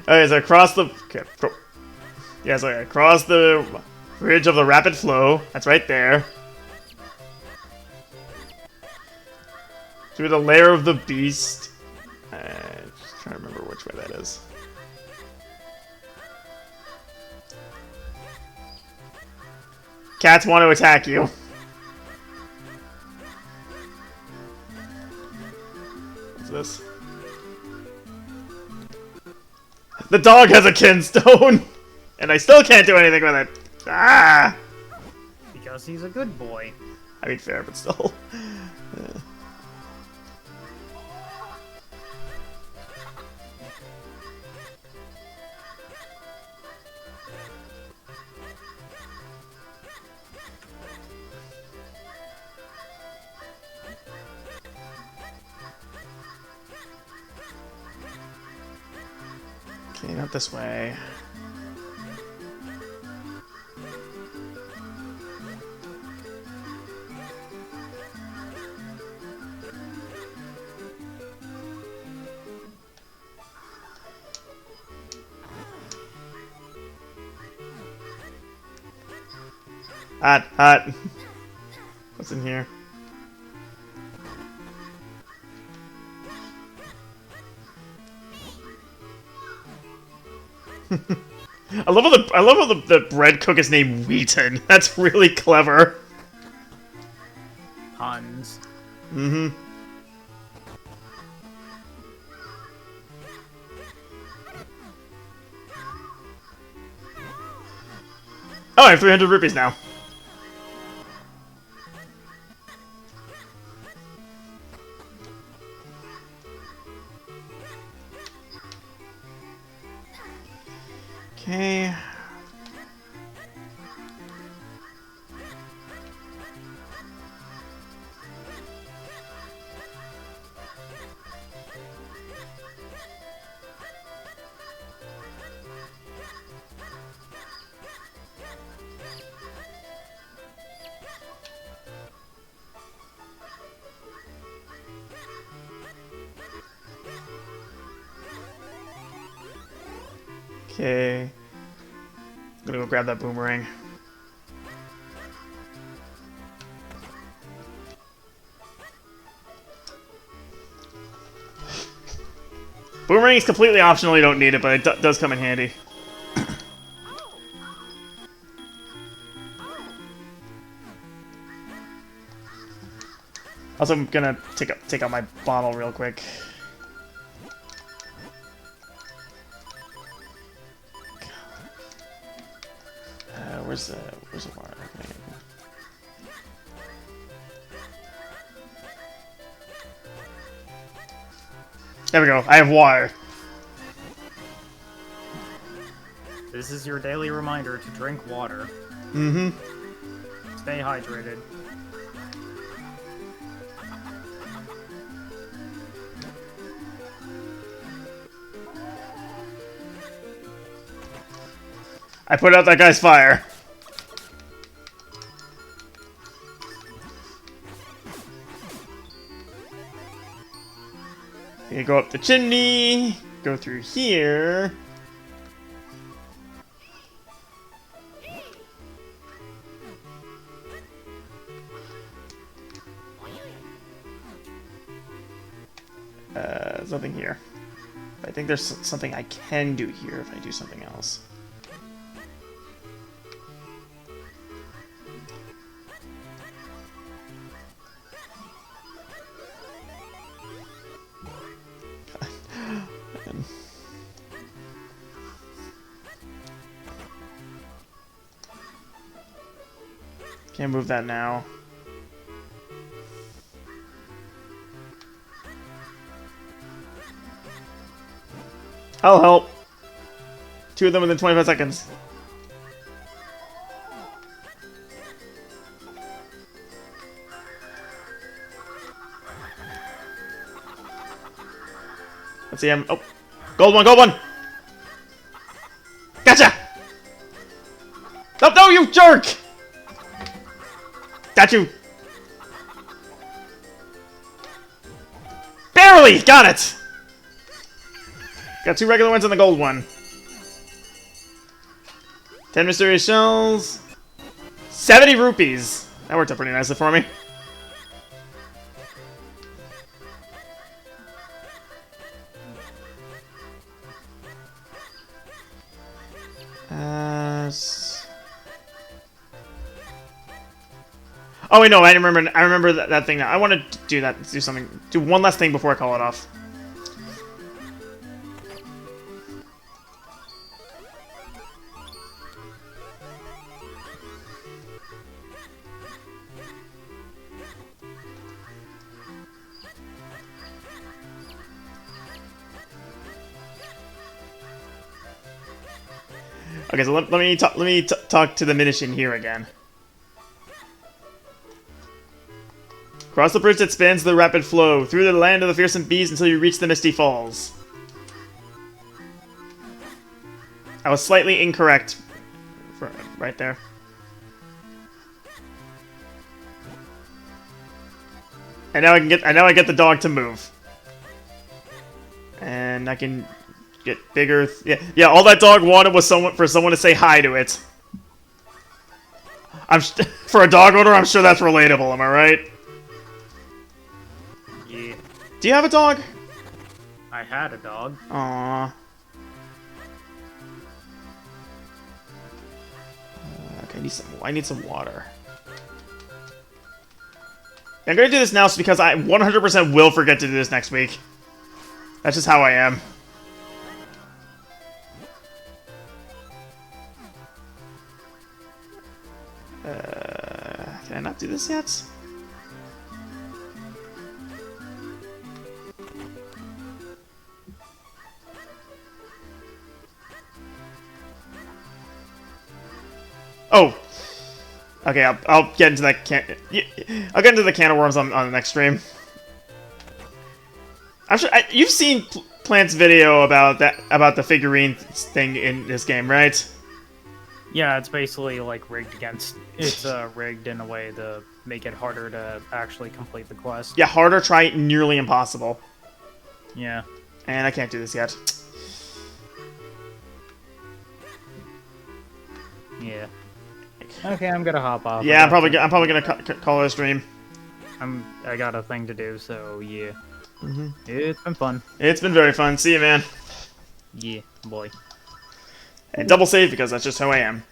Okay, so across the... Okay, yeah, so across the bridge of the rapid flow. That's right there. Through the lair of the beast. Just trying to remember which way that is. Cats want to attack you. What's this? The dog has a kinstone! And I still can't do anything with it. Ah! Because he's a good boy. I mean, fair, but still. Okay, not this way. Hot. What's in here? I love how the bread cook is named Wheaton. That's really clever. Puns. Mm-hmm. Oh, I have 300 rupees now. Okay. Okay. I'm gonna go grab that boomerang. Boomerang is completely optional, you don't need it, but it does come in handy. Also, I'm gonna take out my bottle real quick. Where's the water? Okay. There we go. I have water. This is your daily reminder to drink water. Mm-hmm. Stay hydrated. I put out that guy's fire. You go up the chimney, go through here. There's nothing here. I think there's something I can do here if I do something else. Can't move that now. I'll help. 2 of them within 25 seconds. Let's see him. Oh, gold one, gold one. Gotcha. No, no, you jerk. Got you. Barely got it. Got 2 regular ones and the gold one. 10 mysterious shells. 70 rupees. That worked out pretty nicely for me. Oh wait, no, I remember. I remember that thing now. I want to do that. Do something. Do one last thing before I call it off. Okay, so let me talk to the Minish in here again. Cross the bridge that spans the rapid flow, through the land of the fearsome bees until you reach the Misty Falls. I was slightly incorrect right there. And now I get the dog to move. And I can get bigger. Yeah, all that dog wanted was for someone to say hi to it. For a dog owner, I'm sure that's relatable, am I right? Yeah. Do you have a dog? I had a dog. Aww. Okay, I need some water. I'm gonna do this now because I 100% will forget to do this next week. That's just how I am. Can I not do this yet? Oh! Okay, I'll get into that I'll get into the can of worms on the next stream. I'm sure you've seen Plant's video about the figurine thing in this game, right? Yeah, it's basically like rigged against. It's rigged in a way to make it harder to actually complete the quest. Yeah, harder, try nearly impossible. Yeah. And I can't do this yet. Yeah. Okay, I'm gonna hop off. Yeah, I'm probably gonna call it a stream. I got a thing to do, so yeah. It's been fun. It's been very fun. See you, man. Yeah, boy. And double save because that's just who I am.